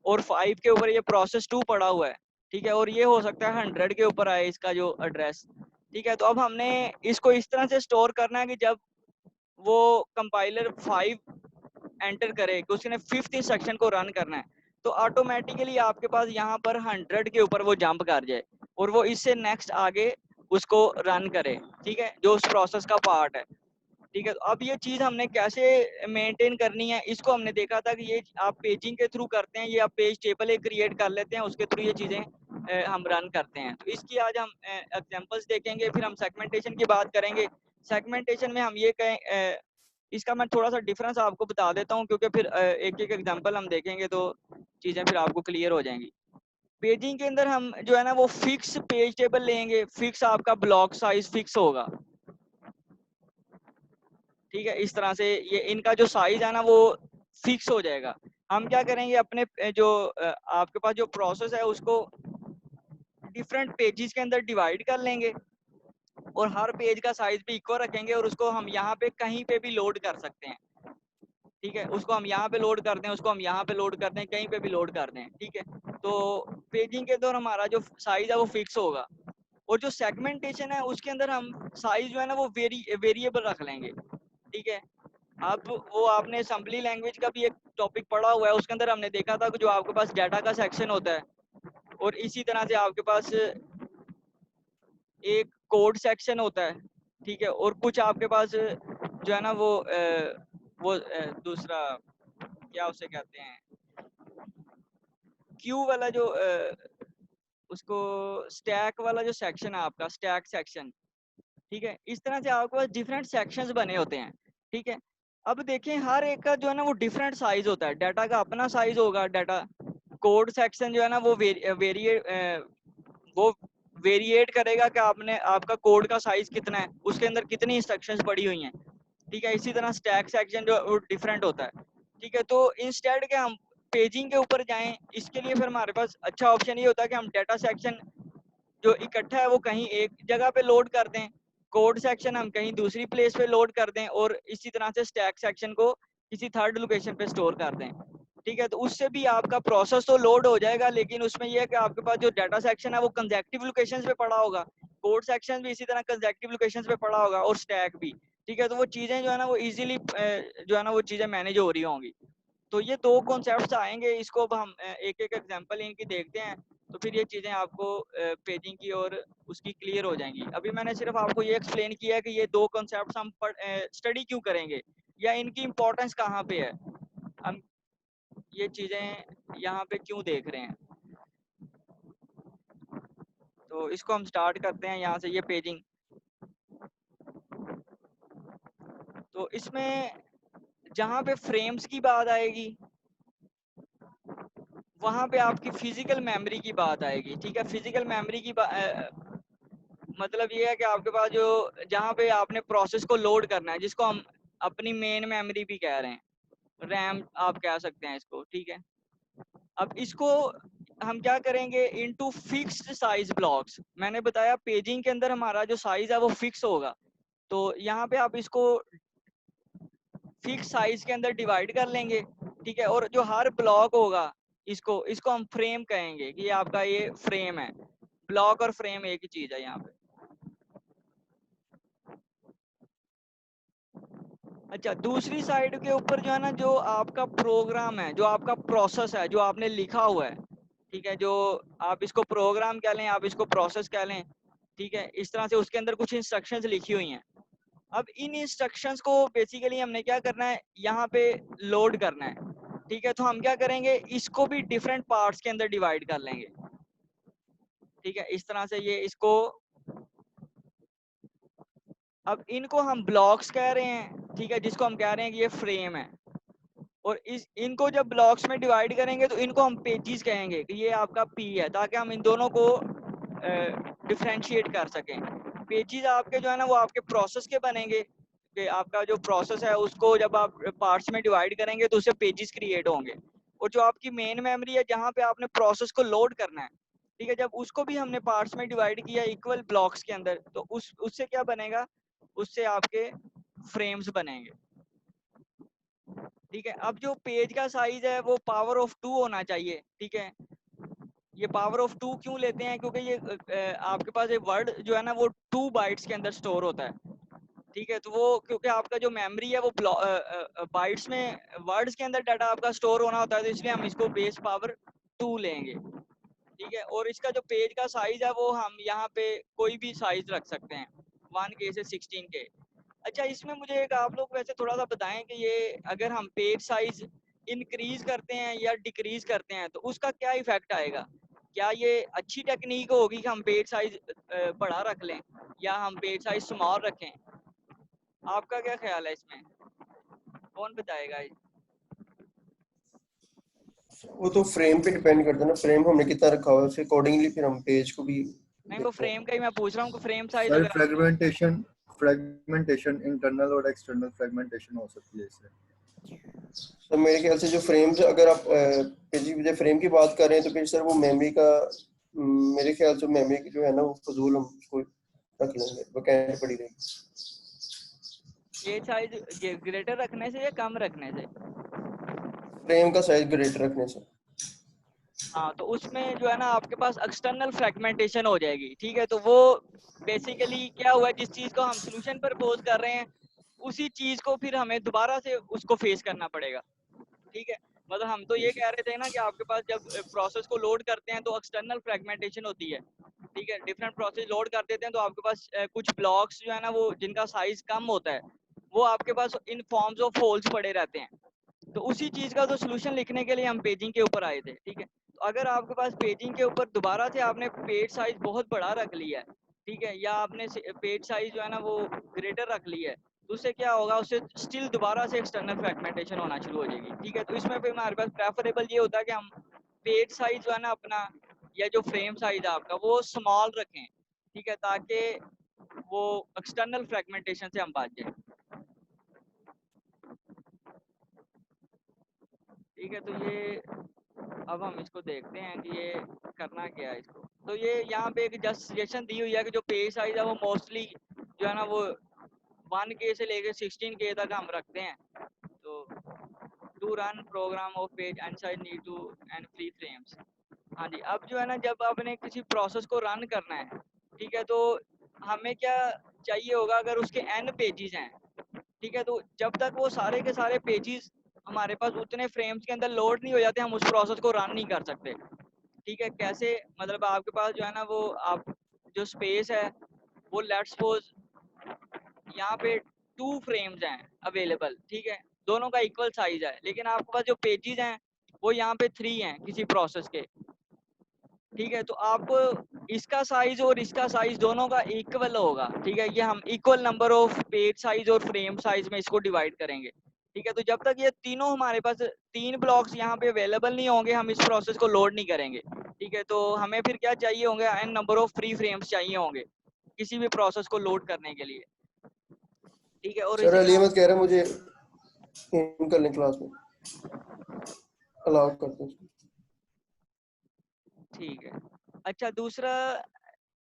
और 5 के ऊपर ये प्रोसेस 2 पड़ा हुआ है, ठीक है, और ये हो सकता है 100 के ऊपर आए इसका जो एड्रेस, ठीक है। तो अब हमने इसको इस तरह से स्टोर करना है कि जब वो कंपाइलर 5 एंटर करे कि उसने फिफ्थ इंस्ट्रक्शन को रन करना है, तो ऑटोमेटिकली आपके पास यहाँ पर 100 के ऊपर वो जंप कर जाए और वो इससे नेक्स्ट आगे उसको रन करे, ठीक है, जो उस प्रोसेस का पार्ट है, ठीक है। तो अब ये चीज हमने कैसे मेंटेन करनी है, इसको हमने देखा था कि ये आप पेजिंग के थ्रू करते हैं, ये आप पेज टेबल एक क्रिएट कर लेते हैं, उसके थ्रू ये चीजें हम रन करते हैं। तो इसकी आज हम एग्जांपल्स देखेंगे, फिर हम सेगमेंटेशन की बात करेंगे। सेगमेंटेशन में हम ये कहें, इसका मैं थोड़ा सा डिफरेंस आपको बता देता हूँ, क्योंकि फिर एक एक एग्जांपल हम देखेंगे तो चीजें फिर आपको क्लियर हो जाएंगी। पेजिंग के अंदर हम जो है ना वो फिक्स पेज टेबल लेंगे, फिक्स आपका ब्लॉक साइज फिक्स होगा, ठीक है। इस तरह से ये इनका जो साइज है ना वो फिक्स हो जाएगा। हम क्या करेंगे, अपने जो आपके पास जो प्रोसेस है उसको डिफरेंट पेजेस के अंदर डिवाइड कर लेंगे और हर पेज का साइज भी इक्वल रखेंगे और उसको हम यहाँ पे कहीं पे भी लोड कर सकते हैं, ठीक है। उसको हम यहाँ पे लोड कर दें, उसको हम यहाँ पे लोड कर दें, कहीं पे भी लोड कर दें, ठीक है। तो पेजिंग के दौरान हमारा जो साइज है वो फिक्स होगा, और जो सेगमेंटेशन है उसके अंदर हम साइज जो है ना वो वेरिएबल रख लेंगे, ठीक है। अब वो आपने असेंबली लैंग्वेज का भी एक टॉपिक पढ़ा हुआ है, उसके अंदर हमने देखा था कि जो आपके पास डाटा का सेक्शन होता है और इसी तरह से आपके पास एक कोड सेक्शन होता है, ठीक है, और कुछ आपके पास जो है ना वो दूसरा क्या उसे कहते हैं, क्यू वाला जो उसको स्टैक वाला जो सेक्शन है आपका, स्टैक सेक्शन, ठीक है। इस तरह से आपके पास डिफरेंट सेक्शंस बने होते हैं, ठीक है। अब देखें हर एक का जो है ना वो डिफरेंट साइज होता है, डाटा का अपना साइज होगा, डाटा कोड सेक्शन जो है ना वो वेरिएट करेगा कि आपने आपका कोड का साइज कितना है, उसके अंदर कितनी इंस्ट्रक्शंस पड़ी हुई हैं, ठीक है। इसी तरह स्टैक सेक्शन जो डिफरेंट होता है, ठीक है। तो इंस्टेड के हम पेजिंग के ऊपर जाएं, इसके लिए फिर हमारे पास अच्छा ऑप्शन ये होता है कि हम डाटा सेक्शन जो इकट्ठा है वो कहीं एक जगह पे लोड कर दें, कोड सेक्शन हम कहीं दूसरी प्लेस पे लोड कर दें, और इसी तरह से स्टैक सेक्शन को किसी थर्ड लोकेशन पे स्टोर कर दें, ठीक है। तो उससे भी आपका प्रोसेस तो लोड हो जाएगा, लेकिन उसमें यह है कि आपके पास जो डाटा सेक्शन है वो कंसेक्टिव लोकेशंस पे पड़ा होगा, कोड सेक्शन भी इसी तरह कंसेक्टिव लोकेशंस पे पड़ा होगा, और स्टैक भी, ठीक है। तो वो चीजें जो है ना वो इजीली जो है ना वो चीजें मैनेज हो रही होंगी। तो ये दो कॉन्सेप्ट्स आएंगे, इसको अब हम एक एक एग्जांपल इनकी देखते हैं। तो फिर ये चीज़ें आपको पेजिंग की और उसकी क्लियर हो जाएंगी। अभी मैंने सिर्फ आपको ये एक्सप्लेन किया कि ये दो कॉन्सेप्ट्स हम स्टडी क्यों करेंगे या इनकी इम्पोर्टेंस कहाँ पे है, हम ये चीज़ें यहाँ पे क्यों देख रहे हैं। तो इसको हम स्टार्ट करते हैं यहाँ से, ये पेजिंग। तो इसमें जहाँ पे फ्रेम्स की बात आएगी वहाँ पे आपकी फिजिकल मेमोरी की बात आएगी। ठीक है, फिजिकल मेमोरी की मतलब ये है कि आपके पास जो जहाँ पे आपने प्रोसेस को लोड करना है, जिसको हम अपनी मेन मेमोरी भी कह रहे हैं, रैम आप कह सकते हैं इसको। ठीक है, अब इसको हम क्या करेंगे, इनटू फिक्स्ड साइज ब्लॉक्स। मैंने बताया पेजिंग के अंदर हमारा जो साइज है वो फिक्स होगा, तो यहाँ पे आप इसको फिक्स साइज के अंदर डिवाइड कर लेंगे। ठीक है, और जो हर ब्लॉक होगा इसको हम फ्रेम कहेंगे कि ये आपका ये फ्रेम है। ब्लॉक और फ्रेम एक ही चीज है यहाँ पे। अच्छा, दूसरी साइड के ऊपर जो है ना, जो आपका प्रोग्राम है, जो आपका प्रोसेस है, जो आपने लिखा हुआ है, ठीक है, जो आप इसको प्रोग्राम कह लें, आप इसको प्रोसेस कह लें, ठीक है, इस तरह से उसके अंदर कुछ इंस्ट्रक्शंस लिखी हुई हैं। अब इन इंस्ट्रक्शंस को बेसिकली हमने क्या करना है, यहाँ पे लोड करना है। ठीक है, तो हम क्या करेंगे, इसको भी डिफरेंट पार्ट्स के अंदर डिवाइड कर लेंगे। ठीक है, इस तरह से ये इसको, अब इनको हम ब्लॉक्स कह रहे हैं। ठीक है, जिसको हम कह रहे हैं कि ये फ्रेम है, और इनको जब ब्लॉक्स में डिवाइड करेंगे तो इनको हम पेजेस कहेंगे कि ये आपका पी है, ताकि हम इन दोनों को डिफरेंशिएट कर सकें। पेजेस आपके जो है ना वो आपके प्रोसेस के बनेंगे, कि आपका जो प्रोसेस है उसको जब आप पार्ट्स में डिवाइड करेंगे तो उससे पेजेस क्रिएट होंगे। और जो आपकी मेन मेमोरी है जहाँ पे आपने प्रोसेस को लोड करना है, ठीक है, जब उसको भी हमने पार्ट्स में डिवाइड किया इक्वल ब्लॉक्स के अंदर, तो उससे क्या बनेगा, उससे आपके फ्रेम्स बनेंगे। ठीक है, अब जो पेज का साइज है वो पावर ऑफ 2 होना चाहिए। ठीक है, ये पावर ऑफ 2 क्यों लेते हैं, क्योंकि ये आपके पास एक वर्ड जो है ना वो 2 बाइट्स के अंदर स्टोर होता है। ठीक है, तो वो क्योंकि आपका जो मेमोरी है वो बाइट्स में, वर्ड्स के अंदर डाटा आपका स्टोर होना होता है, तो इसलिए हम इसको बेस पावर 2 लेंगे। ठीक है, और इसका जो पेज का साइज है वो हम यहाँ पे कोई भी साइज रख सकते हैं, 1K से 16K। अच्छा, इसमें मुझे एक आप लोग वैसे थोड़ा सा बताएं कि ये अगर हम पेज साइज इंक्रीज करते हैं या डिक्रीज करते हैं तो उसका क्या इफेक्ट आएगा। क्या ये अच्छी टेक्निक होगी कि हम पेज साइज बड़ा रख लें या हम पेज साइज स्मॉल रखें, आपका क्या ख्याल है इसमें, कौन बताएगा। वो तो फ्रेम पे डिपेंड करता है ना, फ्रेम हमने कितना रखा हुआ है उसके अकॉर्डिंगली फिर हम पेज को भी नहीं, वो फ्रेम का ही मैं पूछ रहा हूँ कि फ्रेम साइज सर अगर फ्रेगमेंटेशन इंटरनल और एक्सटर्नल फ्रेगमेंटेशन हो सकती है इससे। तो मेरे ख्याल से जो फ्रेम्स, अगर आप पेजी फ्रेम की बात कर रहे हैं तो फिर सर वो मेमोरी का, मेरे ख्याल से मेमोरी की जो है ना वो फजूल हम उसको रख लेंगे, वैकेंट पड़ी रहेगी। पेज साइज ग्रेटर रखने से या कम रखने से, फ्रेम का साइज ग्रेटर रखने से। हाँ, तो उसमें जो है ना आपके पास एक्सटर्नल फ्रेगमेंटेशन हो जाएगी। ठीक है, तो वो बेसिकली क्या हुआ है, जिस चीज को हम सोल्यूशन प्रपोज कर रहे हैं उसी चीज को फिर हमें दोबारा से उसको फेस करना पड़ेगा। ठीक है, मतलब हम तो ये कह रहे थे ना कि आपके पास जब प्रोसेस को लोड करते हैं तो एक्सटर्नल फ्रेगमेंटेशन होती है। ठीक है, डिफरेंट प्रोसेस लोड कर देते हैं तो आपके पास कुछ ब्लॉक्स जो है ना वो जिनका साइज कम होता है वो आपके पास इन फॉर्म्स ऑफ होल्स पड़े रहते हैं। तो उसी चीज का तो सोल्यूशन लिखने के लिए हम पेजिंग के ऊपर आए थे। ठीक है, तो अगर आपके पास पेजिंग के ऊपर दोबारा से आपने पेज साइज बहुत बड़ा रख लिया है, ठीक है, या आपने पेज साइज जो है ना वो ग्रेटर रख लिया है, तो उससे क्या होगा, उससे स्टिल दोबारा से एक्सटर्नल फ्रेगमेंटेशन होना शुरू हो जाएगी। ठीक है, तो इसमें फिर हमारे पास प्रेफरेबल ये होता है कि हम पेज साइज जो है ना अपना, या जो फ्रेम साइज है आपका वो स्मॉल रखें। ठीक है, ताकि वो एक्सटर्नल फ्रेगमेंटेशन से हम बच जाए। ठीक है, तो ये अब हम इसको देखते हैं कि ये करना क्या है इसको। तो ये यहाँ पे एक जस्ट सजेशन दी हुई है कि जो पेज साइज है वो मोस्टली जो है ना वो 1K से लेके 16K तक हम रखते हैं। तो to run program of page and size need to and free frames. हाँ जी, अब जो है ना जब आपने किसी प्रोसेस को रन करना है, ठीक है, तो हमें क्या चाहिए होगा, अगर उसके n पेजेस हैं, ठीक है, तो जब तक वो सारे के सारे पेजेस हमारे पास उतने फ्रेम्स के अंदर लोड नहीं हो जाते हम उस प्रोसेस को रन नहीं कर सकते। ठीक है, कैसे मतलब आपके पास जो है ना वो आप जो स्पेस है वो लेट्स सपोज यहाँ पे 2 फ्रेम्स हैं अवेलेबल, ठीक है, दोनों का इक्वल साइज है, लेकिन आपके पास जो पेजेस हैं वो यहाँ पे 3 हैं किसी प्रोसेस के, ठीक है, तो आपको इसका साइज और इसका साइज दोनों का इक्वल होगा, ठीक है, ये हम equal number of page size और फ्रेम साइज में इसको डिवाइड करेंगे, ठीक है। तो जब तक ये तीनों हमारे पास 3 ब्लॉक्स यहाँ पे अवेलेबल नहीं होंगे हम इस प्रोसेस को लोड नहीं करेंगे, ठीक है। तो हमें फिर क्या चाहिए होंगे, n number of free frames चाहिए होंगे किसी भी प्रोसेस को लोड करने के लिए, ठीक है। और सर इसी अली तरह अहमद कह रहे हैं मुझे इन कर लें क्लास में, अलाउ करते हैं उसको। ठीक है। अच्छा, दूसरा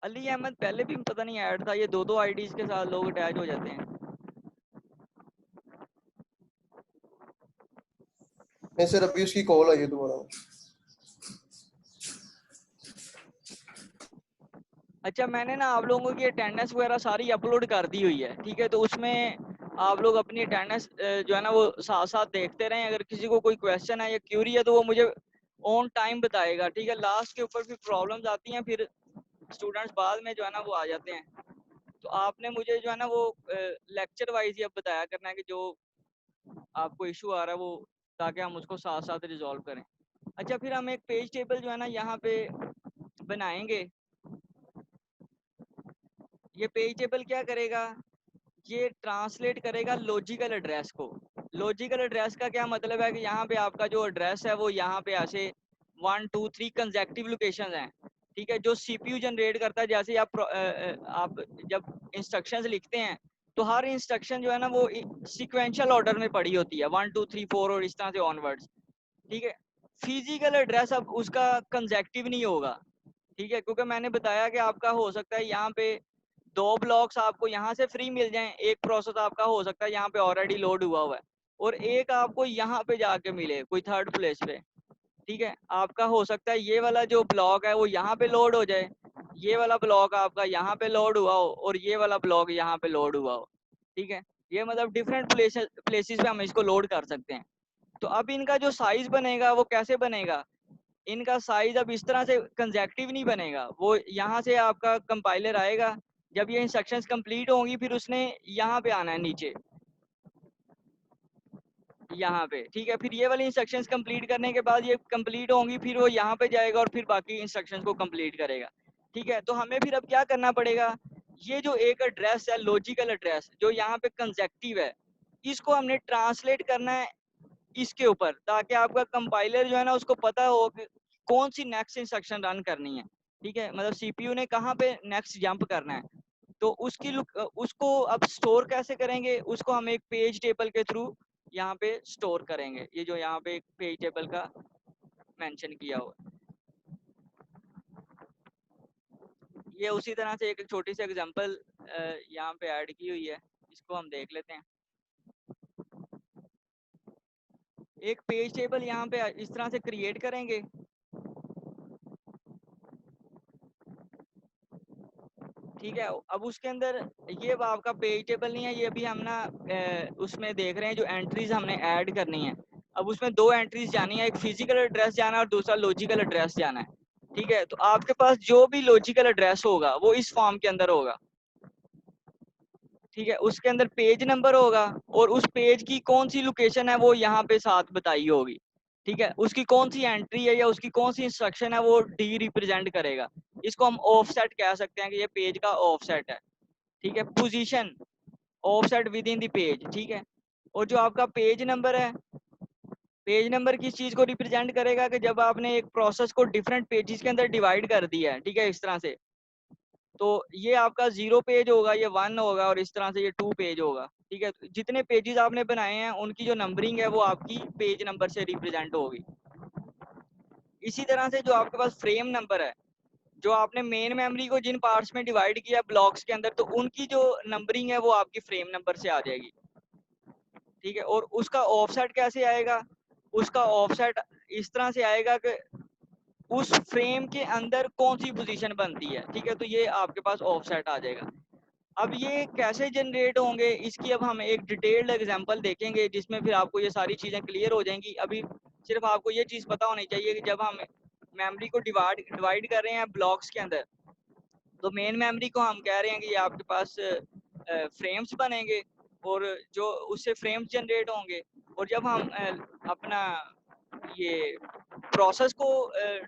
अली अहमद पहले भी पता नहीं ऐड था, ये 2-2 आईडीज के साथ लोग अटैच हो जाते हैं। नहीं सर अभी उसकी कॉल आई है दोबारा। अच्छा, मैंने ना आप लोगों की अटेंडेंस वगैरह सारी अपलोड कर दी हुई है, ठीक है, तो उसमें आप लोग अपनी अटेंडेंस जो है ना वो साथ साथ देखते रहें। अगर किसी को कोई क्वेश्चन है या क्यूरी है तो वो मुझे ऑन टाइम बताएगा, ठीक है। लास्ट के ऊपर फिर प्रॉब्लम्स आती हैं, फिर स्टूडेंट्स बाद में जो है ना वो आ जाते हैं, तो आपने मुझे जो है ना वो लेक्चर वाइज ही अब बताया करना है कि जो आपको इशू आ रहा है वो, ताकि हम उसको साथ साथ रिजॉल्व करें। अच्छा, फिर हम एक पेज टेबल जो है ना यहाँ पे बनाएंगे। ये पेज टेबल क्या करेगा, ये ट्रांसलेट करेगा लॉजिकल एड्रेस को। लॉजिकल एड्रेस का क्या मतलब है कि यहाँ पे आपका जो एड्रेस है वो यहाँ पे ऐसे 1 2 3 कंसेक्टिव लोकेशंस हैं, ठीक है, जो सीपीयू जनरेट करता है। जैसे आप जब इंस्ट्रक्शंस लिखते हैं तो हर इंस्ट्रक्शन जो है ना वो सीक्वेंशियल ऑर्डर में पड़ी होती है, 1 2 3 4 और इस तरह से ऑनवर्ड्स, ठीक है। फिजिकल एड्रेस अब उसका कंसेक्टिव नहीं होगा, ठीक है, क्योंकि मैंने बताया कि आपका हो सकता है यहाँ पे 2 ब्लॉक्स आपको यहाँ से फ्री मिल जाएं, एक प्रोसेस आपका हो सकता है यहाँ पे ऑलरेडी लोड हुआ है और एक आपको यहाँ पे जाके मिले कोई थर्ड प्लेस पे, ठीक है। आपका हो सकता है ये वाला जो ब्लॉक है वो यहाँ पे लोड हो जाए, ये वाला ब्लॉक आपका यहाँ पे लोड हुआ हो और ये वाला ब्लॉक यहाँ पे लोड हुआ हो, ठीक है। ये मतलब डिफरेंट प्लेसेस पे हम इसको लोड कर सकते हैं। तो अब इनका जो साइज बनेगा वो कैसे बनेगा, इनका साइज अब इस तरह से कंजेक्टिव नहीं बनेगा, वो यहाँ से आपका कंपाइलर आएगा, जब ये इंस्ट्रक्शंस कंप्लीट होंगी फिर उसने यहाँ पे आना है नीचे, यहाँ पे, ठीक है। फिर ये वाली इंस्ट्रक्शंस कंप्लीट करने के बाद ये कंप्लीट होंगी, फिर वो यहाँ पे जाएगा और फिर बाकी इंस्ट्रक्शंस को कंप्लीट करेगा, ठीक है। तो हमें फिर अब क्या करना पड़ेगा, ये जो एक एड्रेस है लॉजिकल एड्रेस जो यहाँ पे कंजेक्टिव है, इसको हमने ट्रांसलेट करना है इसके ऊपर, ताकि आपका कंपाइलर जो है ना उसको पता हो कि कौन सी नेक्स्ट इंस्ट्रक्शन रन करनी है, ठीक है, मतलब सीपीयू ने कहाँ पे नेक्स्ट जंप करना है। तो उसको अब स्टोर कैसे करेंगे, उसको हम एक पेज टेबल के थ्रू यहाँ पे स्टोर करेंगे, ये जो यहाँ पे एक पेज टेबल का मेंशन किया हुआ, ये उसी तरह से एक छोटी सी एग्जांपल यहाँ पे ऐड की हुई है, इसको हम देख लेते हैं। एक पेज टेबल यहाँ पे इस तरह से क्रिएट करेंगे, ठीक है। अब उसके अंदर ये आपका पेज टेबल नहीं है, ये अभी हम ना उसमें देख रहे हैं जो एंट्रीज हमने ऐड करनी है। अब उसमें 2 एंट्रीज जानी है, एक फिजिकल एड्रेस जाना है और दूसरा लॉजिकल एड्रेस जाना है, ठीक है। तो आपके पास जो भी लॉजिकल एड्रेस होगा वो इस फॉर्म के अंदर होगा, ठीक है, उसके अंदर पेज नंबर होगा और उस पेज की कौन सी लोकेशन है वो यहाँ पे साथ बताई होगी, ठीक है, उसकी कौन सी एंट्री है या उसकी कौन सी इंस्ट्रक्शन है वो डी रिप्रेजेंट करेगा। इसको हम ऑफसेट कह सकते हैं कि ये पेज का ऑफसेट है, ठीक है। Position offset with in the page, ठीक है। और जो आपका पेज नंबर है, पेज नंबर किस चीज को रिप्रेजेंट करेगा कि जब आपने एक प्रोसेस को डिफरेंट पेजेस के अंदर डिवाइड कर दिया है, ठीक है, इस तरह से, तो ये आपका 0 पेज होगा, ये 1 होगा और इस तरह से ये 2 पेज होगा, ठीक है। तो जितने पेजेस आपने बनाए हैं उनकी जो नंबरिंग है वो आपकी पेज नंबर से रिप्रेजेंट होगी। इसी तरह से जो आपके पास फ्रेम नंबर है, जो आपने मेन मेमोरी को जिन पार्ट्स में डिवाइड किया ब्लॉक्स के अंदर, तो उनकी जो नंबरिंग है वो आपकी फ्रेम नंबर से आ जाएगी, ठीक है। और उसका ऑफसेट कैसे आएगा, उसका ऑफसेट इस तरह से आएगा कि उस फ्रेम के अंदर कौन सी पोजीशन बनती है, ठीक है, तो ये आपके पास ऑफसेट आ जाएगा। अब ये कैसे जनरेट होंगे इसकी अब हम एक डिटेल्ड एग्जांपल देखेंगे, जिसमें फिर आपको ये सारी चीज़ें क्लियर हो जाएंगी। अभी सिर्फ आपको ये चीज़ पता होनी चाहिए कि जब हम मेमोरी को डिवाइड कर रहे हैं ब्लॉक्स के अंदर। तो मेन मेमोरी को हम कह रहे हैं कि ये आपके पास फ्रेम्स बनेंगे और जो उससे फ्रेम्स जनरेट होंगे, और जब हम अपना ये प्रोसेस को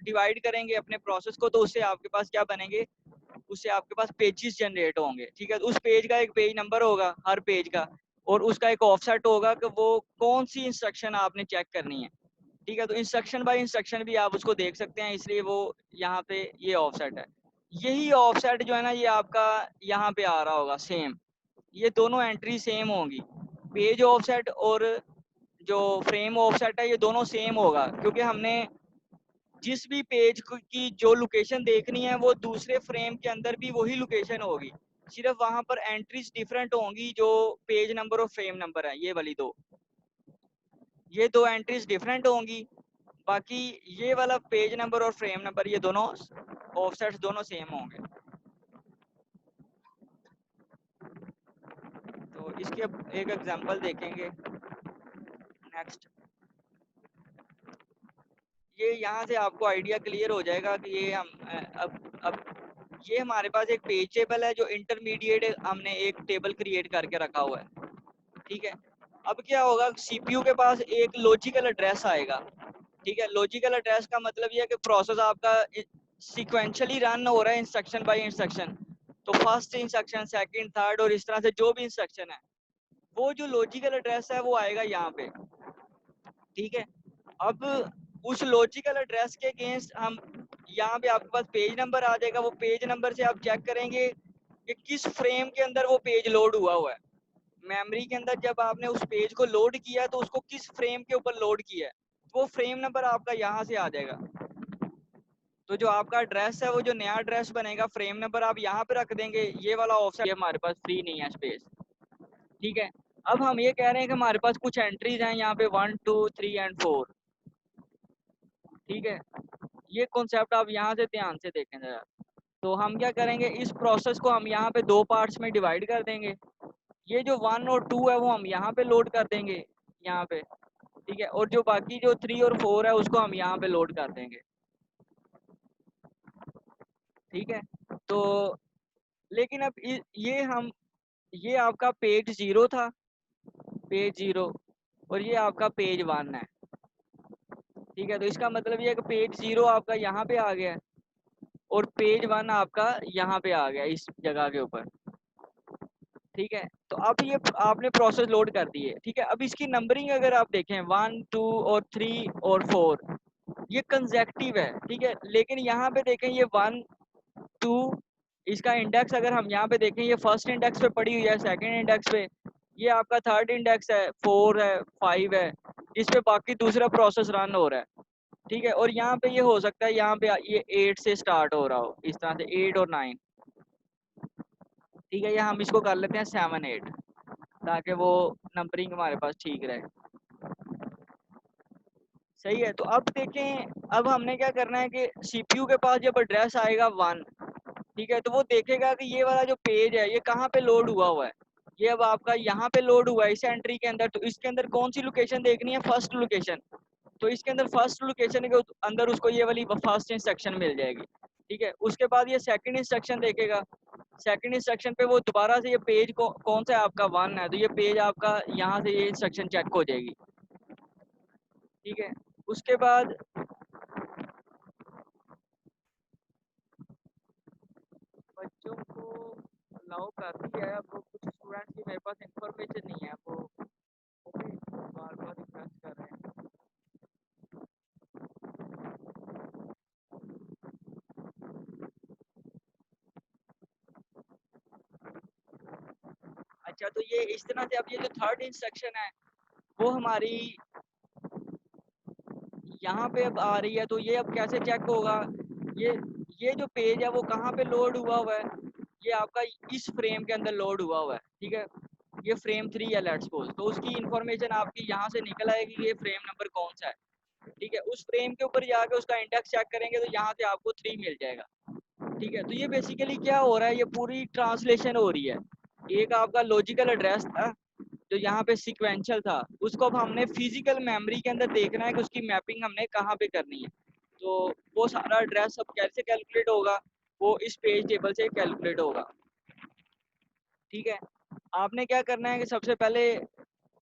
डिवाइड करेंगे अपने प्रोसेस को, तो उससे आपके पास क्या बनेंगे, उससे आपके पास पेजेस जनरेट होंगे। ठीक है, तो उस पेज का एक पेज नंबर होगा हर पेज का, और उसका एक ऑफसेट होगा कि वो कौन सी इंस्ट्रक्शन आपने चेक करनी है। ठीक है, तो इंस्ट्रक्शन बाय इंस्ट्रक्शन भी आप उसको देख सकते हैं, इसलिए वो यहाँ पे ये ऑफसेट है। यही ऑफसेट जो है ना, ये आपका यहाँ पे आ रहा होगा सेम, ये दोनों एंट्री सेम होंगी। पेज ऑफसेट और जो फ्रेम ऑफसेट है ये दोनों सेम होगा, क्योंकि हमने जिस भी पेज की जो लोकेशन देखनी है वो दूसरे फ्रेम के अंदर भी वही लोकेशन होगी, सिर्फ वहां पर एंट्रीज डिफरेंट होंगी। जो पेज नंबर और फ्रेम नंबर है, ये वाली ये दो एंट्रीज डिफरेंट होंगी, बाकी ये वाला पेज नंबर और फ्रेम नंबर ये दोनों ऑफसेट्स दोनों सेम होंगे। तो इसके अब एक एग्जांपल देखेंगे नेक्स्ट। ये यहाँ से आपको आइडिया क्लियर हो जाएगा कि ये हम अब ये हमारे पास एक पेज टेबल है, जो इंटरमीडिएट हमने एक टेबल क्रिएट करके रखा हुआ है। ठीक है, अब क्या होगा, सीपीयू के पास एक लॉजिकल एड्रेस आएगा। ठीक है, लॉजिकल एड्रेस का मतलब ये है कि प्रोसेस आपका सीक्वेंशियली रन हो रहा है इंस्ट्रक्शन बाय इंस्ट्रक्शन। तो फर्स्ट इंस्ट्रक्शन, सेकंड, थर्ड और इस तरह से जो भी इंस्ट्रक्शन है, वो जो लॉजिकल एड्रेस है वो आएगा यहाँ पे। ठीक है, अब उस लॉजिकल एड्रेस के अगेंस्ट हम यहाँ पे आपके पास पेज नंबर आ जाएगा। वो पेज नंबर से आप चेक करेंगे कि किस फ्रेम के अंदर वो पेज लोड हुआ है। मेमोरी के अंदर जब आपने उस पेज को लोड किया तो उसको किस फ्रेम के ऊपर लोड किया है, वो फ्रेम नंबर आपका यहाँ से आ जाएगा। तो जो आपका एड्रेस है, वो जो नया एड्रेस बनेगा, फ्रेम नंबर आप यहाँ पे रख देंगे। ये वाला ऑप्शन हमारे पास फ्री नहीं है स्पेस। ठीक है, अब हम ये कह रहे हैं कि हमारे पास कुछ एंट्रीज हैं यहाँ पे 1 2 3 एंड 4। ठीक है, ये कॉन्सेप्ट आप यहाँ से ध्यान से देखें जरा। तो हम क्या करेंगे, इस प्रोसेस को हम यहाँ पे दो पार्ट्स में डिवाइड कर देंगे। ये जो 1 और 2 है वो हम यहाँ पे लोड कर देंगे, यहाँ पे। ठीक है, और जो बाकी जो 3 और 4 है उसको हम यहाँ पे लोड कर देंगे। ठीक है, तो लेकिन अब ये आपका पेज 0 था, पेज 0, और ये आपका पेज 1 है। ठीक है, तो इसका मतलब ये है कि पेज 0 आपका यहाँ पे आ गया है और पेज 1 आपका यहाँ पे आ गया इस जगह के ऊपर। ठीक है, तो अब ये आपने प्रोसेस लोड कर दी है। ठीक है, अब इसकी नंबरिंग अगर आप देखें 1 2 और 3 और 4, ये कंसेक्टिव है। ठीक है, लेकिन यहाँ पे देखें ये 1 2, इसका इंडेक्स अगर हम यहाँ पे देखें, ये फर्स्ट इंडेक्स पे पड़ी हुई है, सेकंड इंडेक्स पे ये आपका थर्ड इंडेक्स है, 4 है, 5 है, इस पे बाकी दूसरा प्रोसेस रन हो रहा है। ठीक है, और यहाँ पे ये हो सकता है यहाँ पे ये 8 से स्टार्ट हो रहा हो, इस तरह से 8 और 9। ठीक है, या हम इसको कर लेते हैं 7 8, ताकि वो नंबरिंग हमारे पास ठीक रहे। सही है, तो अब देखें, अब हमने क्या करना है कि सीपीयू के पास जब एड्रेस आएगा 1, ठीक है, तो वो देखेगा कि ये वाला जो पेज है ये कहाँ पे लोड हुआ है। ये अब आपका यहाँ पे लोड हुआ है इस एंट्री के अंदर, तो इसके अंदर कौन सी लोकेशन देखनी है, फर्स्ट लोकेशन। तो इसके अंदर फर्स्ट लोकेशन के अंदर उसको ये वाली फर्स्ट इंस्ट्रक्शन मिल जाएगी। ठीक है, उसके बाद ये सेकंड इंस्ट्रक्शन देखेगा, सेकंड इंस्ट्रक्शन पे वो दोबारा से ये पेज कौन सा है आपका 1 है, तो ये पेज आपका यहाँ से ये इंस्ट्रक्शन चेक हो जाएगी। ठीक है, उसके बाद बच्चों को अलाउ कर दिया है। अब कुछ स्टूडेंट्स की मेरे पास इंफॉर्मेशन नहीं है, वो ओके बार बार रिक्वेस्ट कर रहे हैं। अच्छा, तो ये इस तरह से अब ये जो थर्ड इंस्ट्रक्शन है वो हमारी यहाँ पे अब आ रही है, तो ये अब कैसे चेक होगा, ये जो पेज है वो कहाँ पे लोड हुआ है, ये आपका इस फ्रेम के अंदर लोड हुआ है। ठीक है, ये फ्रेम 3 है लेट्स सपोज, तो उसकी इंफॉर्मेशन आपकी यहाँ से निकल आएगी कि ये फ्रेम नंबर कौन सा है। ठीक है, उस फ्रेम के ऊपर जाके उसका इंडेक्स चेक करेंगे तो यहाँ से आपको 3 मिल जाएगा। ठीक है, तो ये बेसिकली क्या हो रहा है, ये पूरी ट्रांसलेशन हो रही है। एक आपका लॉजिकल एड्रेस था जो यहाँ पे सीक्वेंशियल था, उसको अब हमने फिजिकल मेमोरी के अंदर देखना है कि उसकी मैपिंग हमने कहाँ पे करनी है। तो वो सारा एड्रेस अब कैसे कैलकुलेट होगा, वो इस पेज टेबल से कैलकुलेट होगा। ठीक है, आपने क्या करना है कि सबसे पहले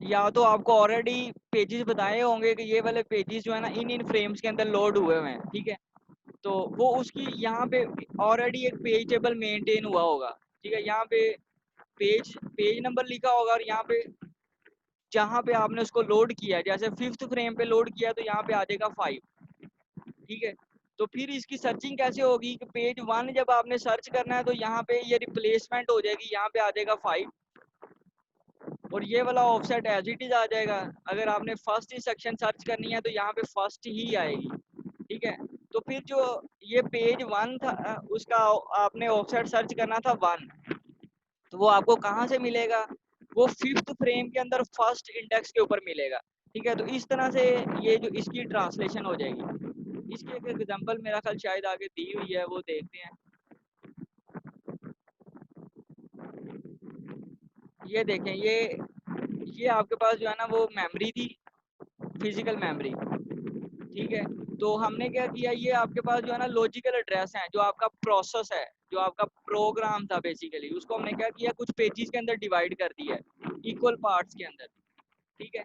या तो आपको ऑलरेडी पेजेस बताए होंगे कि ये वाले पेजेस जो है ना इन फ्रेम्स के अंदर लोड हुए हुए हैं। ठीक है, तो वो उसकी यहाँ पे ऑलरेडी एक पेज टेबल मेंटेन हुआ होगा। ठीक है, यहाँ पे पेज नंबर लिखा होगा और यहाँ पे जहाँ पे आपने उसको लोड किया, जैसे 5th फ्रेम पे लोड किया तो यहाँ पे आ जाएगा 5। ठीक है, तो फिर इसकी सर्चिंग कैसे होगी कि पेज 1 जब आपने सर्च करना है तो यहाँ पे ये रिप्लेसमेंट हो जाएगी, यहाँ पे आ जाएगा 5 और ये वाला ऑफसेट एज इट इज आ जाएगा। अगर आपने फर्स्ट ही सेक्शन सर्च करनी है तो यहाँ पे फर्स्ट ही आएगी। ठीक है, तो फिर जो ये पेज 1 था उसका आपने ऑफसेट सर्च करना था 1, तो वो आपको कहाँ से मिलेगा, वो 5th फ्रेम के अंदर फर्स्ट इंडेक्स के ऊपर मिलेगा। ठीक है, तो इस तरह से ये जो इसकी ट्रांसलेशन हो जाएगी। इसकी एक एग्जांपल मेरा ख्याल शायद आगे दी हुई है, वो देखते हैं। ये देखें, ये आपके पास जो है ना वो मेमोरी थी, फिजिकल मेमोरी। ठीक है, तो हमने क्या किया, ये आपके पास जो है ना लॉजिकल एड्रेस है, जो आपका प्रोसेस है, जो आपका प्रोग्राम था बेसिकली, उसको हमने क्या किया, कुछ पेजेस के अंदर डिवाइड कर दिया है इक्वल पार्ट्स के अंदर। ठीक है,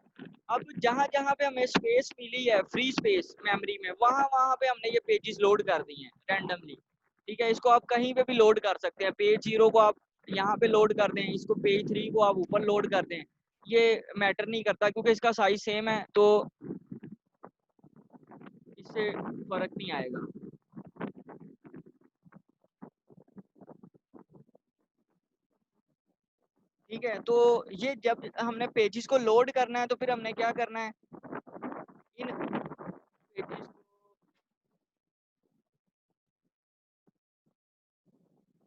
अब जहाँ जहाँ पे हमें स्पेस मिली है, फ्री स्पेस मेमोरी में, वहाँ वहाँ पे हमने ये पेजेस लोड कर दिए हैं रैंडमली। ठीक है, इसको आप कहीं पे भी लोड कर सकते हैं। पेज 0 को आप यहाँ पे लोड कर दें, इसको पेज 3 को आप ऊपर लोड कर दें, ये मैटर नहीं करता क्योंकि इसका साइज सेम है, तो इससे फर्क नहीं आएगा। ठीक है, तो ये जब हमने पेजेस को लोड करना है तो फिर हमने क्या करना है,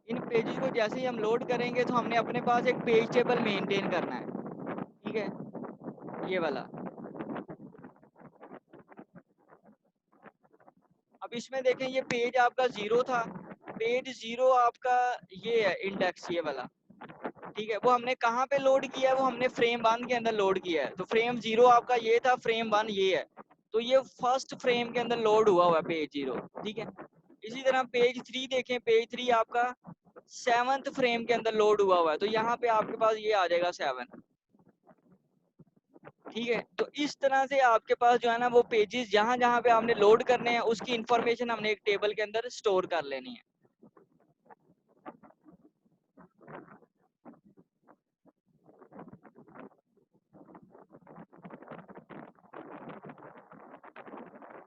इन पेजेस को जैसे ही हम लोड करेंगे तो हमने अपने पास एक पेज टेबल मेंटेन करना है। ठीक है, ये वाला। अब इसमें देखें, ये पेज आपका 0 था, पेज 0 आपका ये है इंडेक्स, ये वाला। ठीक है, वो हमने कहाँ पे लोड किया है, वो हमने फ्रेम 1 के अंदर लोड किया है। तो फ्रेम 0 आपका ये था, फ्रेम 1 ये है, तो ये फर्स्ट फ्रेम के अंदर लोड हुआ हुआ है पेज 0। ठीक है, इसी तरह पेज 3 देखें, पेज 3 आपका 7th फ्रेम के अंदर लोड हुआ हुआ है, तो यहाँ पे आपके पास ये आ जाएगा 7। ठीक है, तो इस तरह से आपके पास जो है ना वो पेजेस जहाँ जहाँ पे आपने लोड करने हैं उसकी इंफॉर्मेशन हमने एक टेबल के अंदर स्टोर कर लेनी है।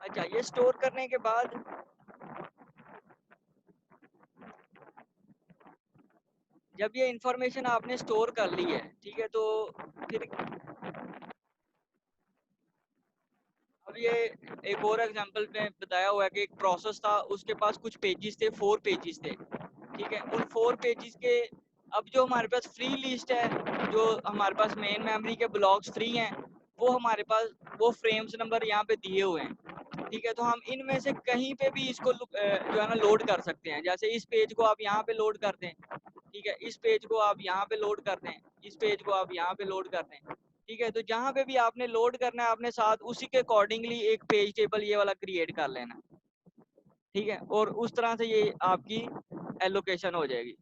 अच्छा, ये स्टोर करने के बाद जब ये इंफॉर्मेशन आपने स्टोर कर ली है, ठीक है, तो फिर अब ये एक और एग्जांपल में बताया हुआ है कि एक प्रोसेस था, उसके पास कुछ पेजेस थे, 4 पेजेस थे। ठीक है, उन 4 पेजेस के अब जो हमारे पास फ्री लिस्ट है, जो हमारे पास मेन मेमोरी के ब्लॉक्स फ्री हैं, वो हमारे पास वो फ्रेम्स नंबर यहाँ पे दिए हुए हैं। ठीक है, तो हम इनमें से कहीं पे भी इसको जो है ना लोड कर सकते हैं। जैसे इस पेज को आप यहाँ पे लोड कर दें, ठीक है, इस पेज को आप यहाँ पे लोड कर दें, इस पेज को आप यहाँ पे लोड कर दें। ठीक है, तो जहाँ पे भी आपने लोड करना है, आपने साथ उसी के अकॉर्डिंगली एक पेज टेबल ये वाला क्रिएट कर लेना। ठीक है, और उस तरह से ये आपकी एलोकेशन हो जाएगी।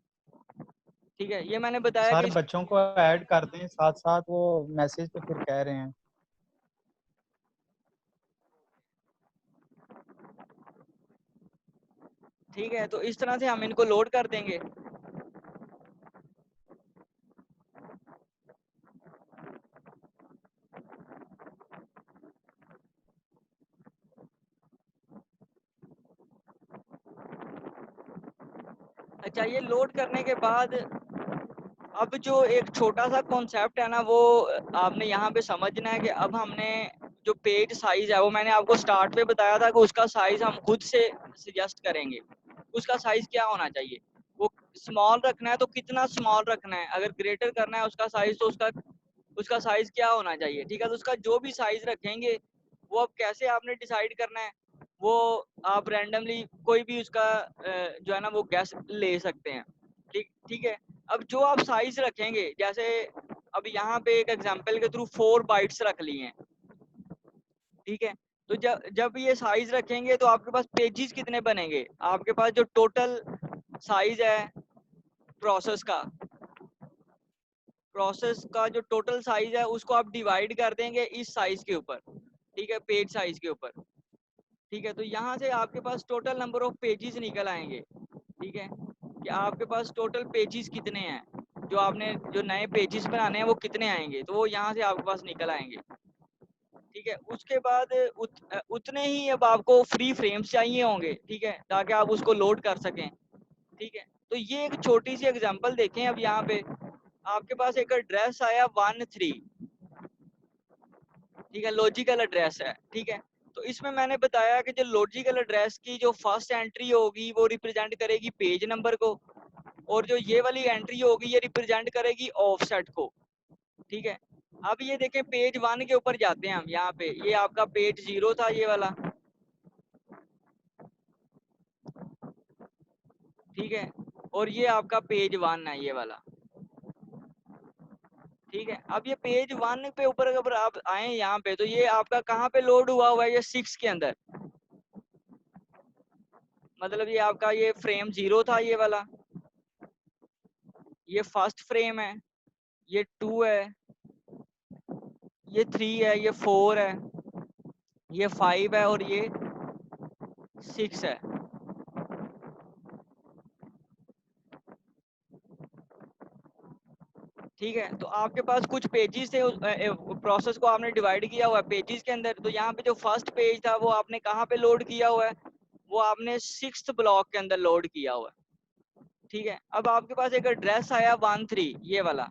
ठीक है, ये मैंने बताया सर कि बच्चों को ऐड कर दें साथ साथ, वो मैसेज तो फिर कह रहे हैं। ठीक है, तो इस तरह से हम इनको लोड कर देंगे। अच्छा, ये लोड करने के बाद अब जो एक छोटा सा कॉन्सेप्ट है ना, वो आपने यहाँ पे समझना है कि अब हमने जो पेज साइज है, वो मैंने आपको स्टार्ट में बताया था कि उसका साइज हम खुद से सजेस्ट करेंगे। उसका साइज क्या होना चाहिए, वो स्मॉल रखना है तो कितना स्मॉल रखना है, अगर ग्रेटर करना है उसका साइज तो उसका साइज क्या होना चाहिए। ठीक है, तो उसका जो भी साइज रखेंगे वो अब कैसे आपने डिसाइड करना है, वो आप रैंडमली कोई भी उसका जो है ना वो गैस ले सकते हैं। ठीक ठीक है, अब जो आप साइज रखेंगे, जैसे अब यहाँ पे एक एग्जांपल के थ्रू 4 बाइट्स रख लिए हैं। ठीक है, तो जब ये साइज रखेंगे तो आपके पास पेजेस कितने बनेंगे? आपके पास जो टोटल साइज है प्रोसेस का जो टोटल साइज है उसको आप डिवाइड कर देंगे इस साइज के ऊपर, ठीक है, पेज साइज के ऊपर, ठीक है। तो यहाँ से आपके पास टोटल नंबर ऑफ पेजेस निकल आएंगे, ठीक है, कि आपके पास टोटल पेजेस कितने हैं, जो आपने जो नए पेजेस बनाने हैं वो कितने आएंगे, तो वो यहाँ से आपके पास निकल आएंगे, ठीक है। उसके बाद उतने ही अब आपको फ्री फ्रेम्स चाहिए होंगे, ठीक है, ताकि आप उसको लोड कर सकें, ठीक है। तो ये एक छोटी सी एग्जांपल देखें। अब यहाँ पे आपके पास एक एड्रेस आया 13, ठीक है, लॉजिकल एड्रेस है, ठीक है। तो इसमें मैंने बताया कि जो लॉजिकल एड्रेस की जो फर्स्ट एंट्री होगी वो रिप्रेजेंट करेगी पेज नंबर को, और जो ये वाली एंट्री होगी ये रिप्रेजेंट करेगी ऑफसेट को, ठीक है। अब ये देखें पेज 1 के ऊपर जाते हैं हम। यहाँ पे ये आपका पेज 0 था ये वाला, ठीक है, और ये आपका पेज 1 है ये वाला, ठीक है। अब ये पेज 1 पे ऊपर अगर आप आए यहाँ पे तो ये आपका कहाँ पे लोड हुआ है? ये 6 के अंदर, मतलब ये आपका ये फ्रेम 0 था ये वाला, ये फर्स्ट फ्रेम है, ये 2 है, ये 3 है, ये 4 है, ये 5 है और ये 6 है, ठीक है। तो आपके पास कुछ पेजेस थे, उस प्रोसेस को आपने डिवाइड किया हुआ है पेजेस के अंदर। तो यहाँ पे जो फर्स्ट पेज था वो आपने कहाँ पे लोड किया हुआ है? वो आपने 6th ब्लॉक के अंदर लोड किया हुआ है, ठीक है। अब आपके पास एक एड्रेस आया 13, ये वाला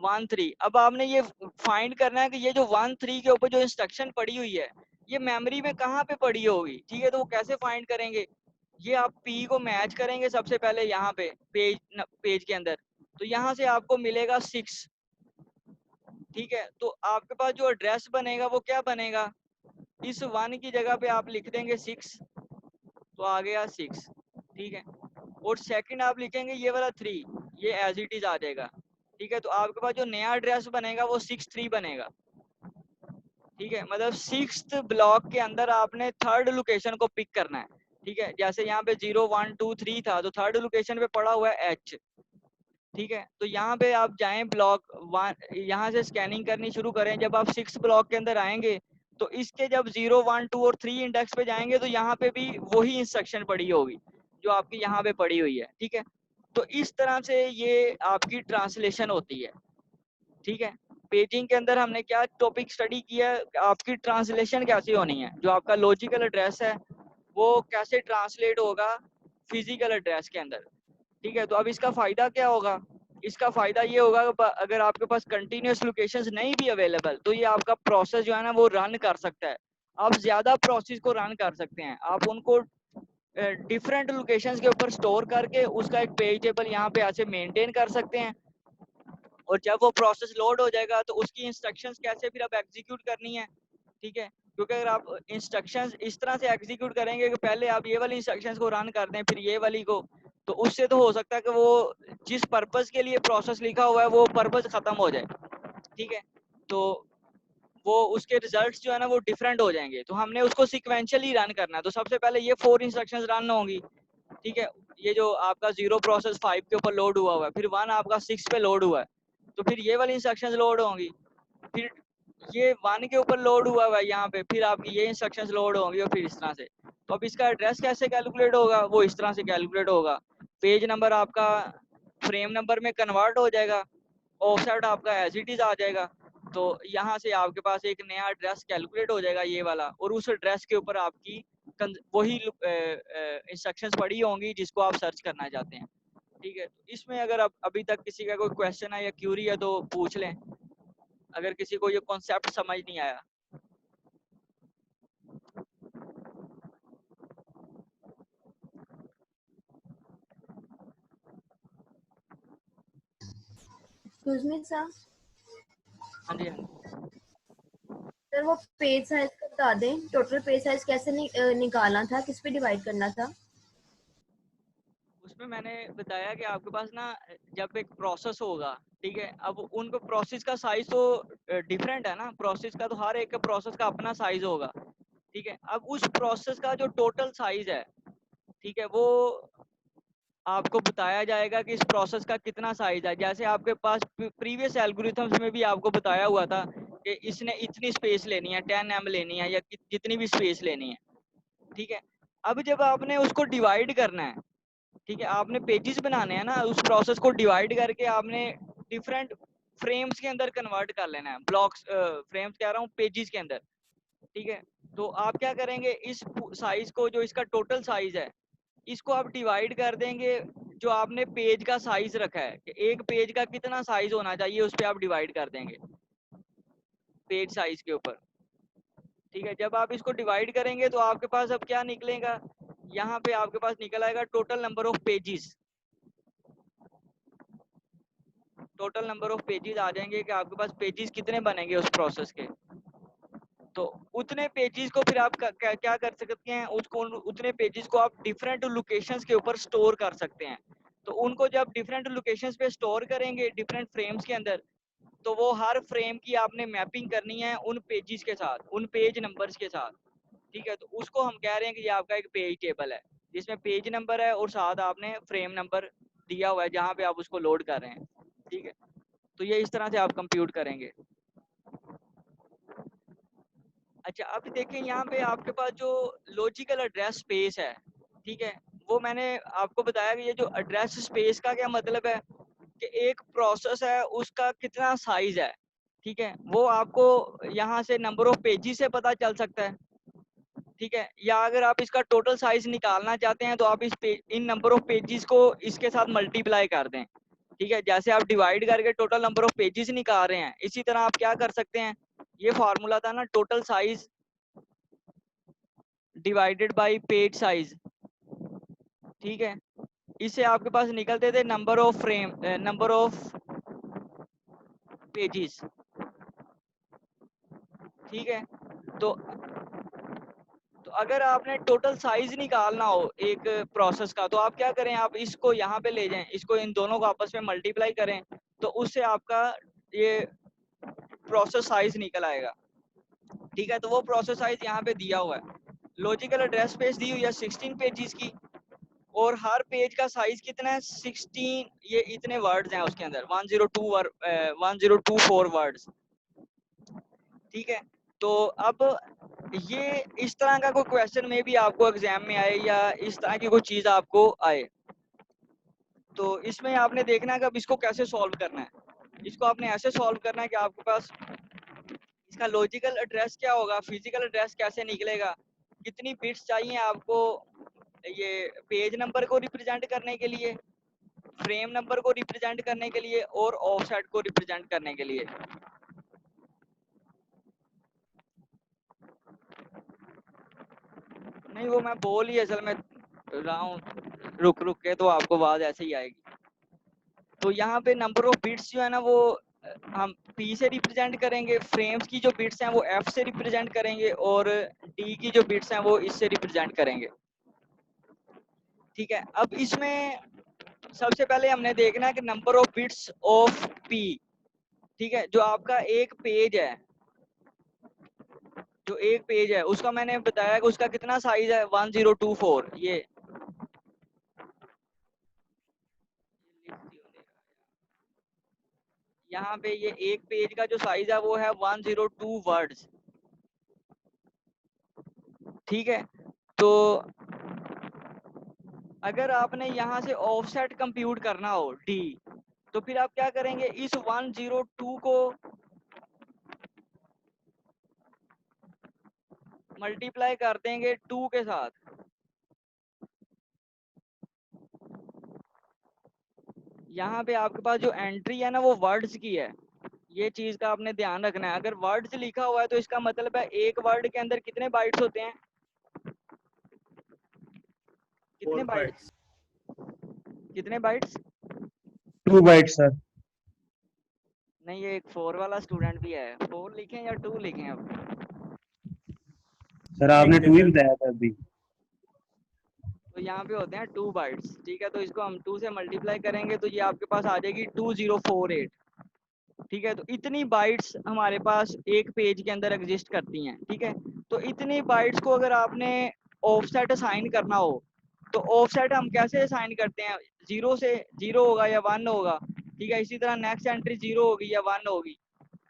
13। अब आपने ये फाइंड करना है कि ये जो 13 के ऊपर जो इंस्ट्रक्शन पड़ी हुई है ये मेमोरी में कहाँ पे पड़ी होगी, ठीक है। तो वो कैसे फाइंड करेंगे? ये आप पी को मैच करेंगे सबसे पहले यहाँ पे पेज के अंदर, तो यहाँ से आपको मिलेगा 6, ठीक है। तो आपके पास जो एड्रेस बनेगा वो क्या बनेगा? इस 1 की जगह पे आप लिख देंगे 6, तो आ गया 6, ठीक है। और सेकंड आप लिखेंगे ये वाला 3, ये एज इट इज आ जाएगा, ठीक है। तो आपके पास जो नया एड्रेस बनेगा वो 6-3 बनेगा, ठीक है। मतलब 6th ब्लॉक के अंदर आपने थर्ड लोकेशन को पिक करना है, ठीक है। जैसे यहाँ पे 0 1 2 3 था तो थर्ड लोकेशन पे पड़ा हुआ है H, ठीक है। तो यहाँ पे आप जाएं ब्लॉक 1, यहाँ से स्कैनिंग करनी शुरू करें। जब आप 6 ब्लॉक के अंदर आएंगे तो इसके जब 0 1 2 और 3 इंडेक्स पे जाएंगे तो यहाँ पे भी वही इंस्ट्रक्शन पड़ी होगी जो आपकी यहाँ पे पड़ी हुई है, ठीक है। तो इस तरह से ये आपकी ट्रांसलेशन होती है, ठीक है। पेजिंग के अंदर हमने क्या टॉपिक स्टडी किया? आपकी ट्रांसलेशन कैसी होनी है, जो आपका लॉजिकल एड्रेस है वो कैसे ट्रांसलेट होगा फिजिकल एड्रेस के अंदर, ठीक है। तो अब इसका फायदा क्या होगा? इसका फायदा ये होगा कि अगर आपके पास कंटिन्यूअस लोकेशंस नहीं भी अवेलेबल तो ये आपका प्रोसेस जो है ना वो रन कर सकता है। आप ज्यादा प्रोसेस को रन कर सकते हैं, आप उनको डिफरेंट लोकेशंस के ऊपर स्टोर करके उसका एक पेज टेबल यहाँ पे ऐसे मेंटेन कर सकते हैं। और जब वो प्रोसेस लोड हो जाएगा तो उसकी इंस्ट्रक्शंस कैसे फिर आप एग्जीक्यूट करनी है, ठीक है। क्योंकि अगर आप इंस्ट्रक्शंस इस तरह से एग्जीक्यूट करेंगे कि पहले आप ये वाली इंस्ट्रक्शंस को रन कर दें फिर ये वाली को, तो उससे तो हो सकता है कि वो जिस पर्पस के लिए प्रोसेस लिखा हुआ है वो पर्पस खत्म हो जाए, ठीक है। तो वो उसके रिजल्ट्स जो है ना वो डिफरेंट हो जाएंगे। तो हमने उसको सिक्वेंशियली रन करना है। तो सबसे पहले ये 4 इंस्ट्रक्शंस रन होंगी, ठीक है। ये जो आपका 0 प्रोसेस 5 के ऊपर लोड हुआ है, फिर 1 आपका 6 पे लोड हुआ है, तो फिर ये वाली इंस्ट्रक्शंस लोड होंगी, फिर ये 1 के ऊपर लोड हुआ है यहाँ पे, फिर आपकी ये इंस्ट्रक्शंस लोड होंगी और फिर इस तरह से। तो अब इसका एड्रेस कैसे कैलकुलेट होगा? वो इस तरह से कैलकुलेट होगा। पेज नंबर आपका फ्रेम नंबर में कन्वर्ट हो जाएगा, ऑफसेट आपका एज इट इज आ जाएगा। तो यहाँ से आपके पास एक नया एड्रेस कैलकुलेट हो जाएगा ये वाला, और उस एड्रेस के ऊपर आपकी वही इंस्ट्रक्शंस पड़ी होंगी जिसको आप सर्च करना चाहते हैं, ठीक है। तो इसमें अगर अब अभी तक किसी का कोई क्वेश्चन है या क्यूरी है तो पूछ लें, अगर किसी को ये कॉन्सेप्ट समझ नहीं आया। Excuse me sir. हाँ जी, सर वो पेज साइज का बता दें, टोटल पेज साइज कैसे निकालना था, किस पे डिवाइड करना था? उसमें मैंने बताया कि आपके पास ना जब एक प्रोसेस होगा, ठीक है, अब उनको प्रोसेस का साइज तो डिफरेंट है ना, प्रोसेस का तो हर एक प्रोसेस का अपना साइज होगा। ठीक है। अब उस प्रोसेस का जो टोटल साइज है, ठीक है, वो आपको बताया जाएगा कि इस प्रोसेस का कितना साइज है। जैसे आपके पास प्रीवियस एल्गोरिथम्स में भी आपको बताया हुआ था कि इसने इतनी स्पेस लेनी है, 10 m लेनी है या जितनी भी स्पेस लेनी है, ठीक है। अब जब आपने उसको डिवाइड करना है, ठीक है, आपने पेजेस बनाने हैं ना, उस प्रोसेस को डिवाइड करके आपने डिफरेंट फ्रेम्स के अंदर कन्वर्ट कर लेना है, ब्लॉक्स, फ्रेम्स कह रहा हूँ, पेजेस के अंदर, ठीक है। तो आप क्या करेंगे, इस साइज को, जो इसका टोटल साइज है, इसको आप डिवाइड कर देंगे जो आपने पेज का साइज रखा है कि एक पेज का कितना साइज होना चाहिए, उस पर आप डिवाइड कर देंगे पेज साइज के ऊपर, ठीक है। जब आप इसको डिवाइड करेंगे तो आपके पास अब क्या निकलेगा, यहाँ पे आपके पास निकल आएगा total number of pages. Total number of pages आ जाएंगे कि आपके पास पेजेस कितने बनेंगे उस प्रोसेस के। तो उतने पेजेस को फिर आप क्या कर सकते हैं, उसको उतने पेजेस को आप डिफरेंट लोकेशंस के ऊपर स्टोर कर सकते हैं। तो उनको जब डिफरेंट लोकेशंस पे स्टोर करेंगे डिफरेंट फ्रेम्स के अंदर, तो वो हर फ्रेम की आपने मैपिंग करनी है उन पेजेस के साथ, उन पेज नंबर्स के साथ, ठीक है। तो उसको हम कह रहे हैं कि ये आपका एक पेज टेबल है जिसमें पेज नंबर है और साथ आपने फ्रेम नंबर दिया हुआ है जहाँ पे आप उसको लोड कर रहे हैं, ठीक है। तो ये इस तरह से आप कंप्यूट करेंगे। अच्छा, अब देखें यहाँ पे आपके पास जो लॉजिकल एड्रेस स्पेस है, ठीक है, वो मैंने आपको बताया कि ये जो एड्रेस स्पेस का क्या मतलब है कि एक प्रोसेस है उसका कितना साइज है, ठीक है, वो आपको यहाँ से नंबर ऑफ पेजेस से पता चल सकता है, ठीक है। या अगर आप इसका टोटल साइज निकालना चाहते हैं तो आप इन नंबर ऑफ पेजेस को इसके साथ मल्टीप्लाई कर दें, ठीक है। जैसे आप डिवाइड करके टोटल नंबर ऑफ पेजेस निकाल रहे हैं, इसी तरह आप क्या कर सकते हैं, ये फार्मूला था ना, total size divided by page size, ठीक है। इससे आपके पास निकलते थे नंबर ऑफ पेजेस, ठीक है। तो अगर आपने टोटल साइज निकालना हो एक प्रोसेस का, तो आप क्या करें, आप इसको यहाँ पे ले जाएं, इसको इन दोनों को आपस में मल्टीप्लाई करें, तो उससे आपका ये प्रोसेस साइज निकल आएगा, ठीक है। तो वो प्रोसेस साइज यहाँ पे दिया हुआ है। लॉजिकल एड्रेस स्पेस दी हुई है 16 पेजेस की, और हर पेज का साइज कितना है, 16, ये इतने वर्ड्स हैं उसके अंदर, 1024 वर्ड्स, ठीक है। तो अब ये इस तरह का कोई क्वेश्चन में भी आपको एग्जाम में आए या इस तरह की कोई चीज आपको आए, तो इसमें आपने देखना है कि अब इसको कैसे सॉल्व करना है। इसको आपने ऐसे सॉल्व करना है कि आपके पास इसका लॉजिकल एड्रेस क्या होगा, फिजिकल एड्रेस कैसे निकलेगा, कितनी बिट्स चाहिए आपको ये पेज नंबर को रिप्रेजेंट करने के लिए, फ्रेम नंबर को रिप्रेजेंट करने के लिए, और ऑफसेट को रिप्रेजेंट करने के लिए। नहीं, वो मैं बोल ही असल में रहा हूँ, रुक रुक के, तो आपको आवाज ऐसे ही आएगी। तो यहाँ पे नंबर ऑफ बिट्स जो है ना, वो हम P से रिप्रेजेंट करेंगे, फ्रेम्स की जो बिट्स हैं वो F से रिप्रेजेंट करेंगे, और D की जो बिट्स हैं वो इससे रिप्रेजेंट करेंगे, ठीक है। अब इसमें सबसे पहले हमने देखना है कि number of bits of P, ठीक है, जो आपका एक पेज है, जो एक पेज है उसका मैंने बताया कि उसका कितना साइज है, 1024, ये यहाँ पे ये एक पेज का जो साइज है वो है 102 वर्ड्स, ठीक है। तो अगर आपने यहाँ से ऑफसेट कंप्यूट करना हो D, तो फिर आप क्या करेंगे, इस 102 को मल्टीप्लाई कर देंगे 2 के साथ, यहाँ पे आपके पास जो एंट्री है ना वो वर्ड्स की है, ये चीज का आपने ध्यान रखना है। अगर वर्ड्स लिखा हुआ है तो इसका मतलब है एक वर्ड के अंदर कितने बाइट्स होते हैं, कितने बाइट्स, कितने बाइट्स, 2 बाइट सर। नहीं, ये एक 4 वाला स्टूडेंट भी है, 4 लिखें या 2 लिखें, अब सर आपने 2 ही बताया था अभी। तो यहाँ पे होते हैं 2 बाइट्स, ठीक है। तो इसको हम 2 से मल्टीप्लाई करेंगे तो ये आपके पास आ जाएगी 2048, ठीक है। तो इतनी बाइट्स हमारे पास एक पेज के अंदर एग्जिस्ट करती हैं, ठीक है। तो इतनी बाइट्स को अगर आपने ऑफसेट असाइन करना हो तो ऑफसेट हम कैसे असाइन करते हैं, 0 से 0 होगा या 1 होगा, ठीक है। इसी तरह नेक्स्ट एंट्री 0 होगी या 1 होगी,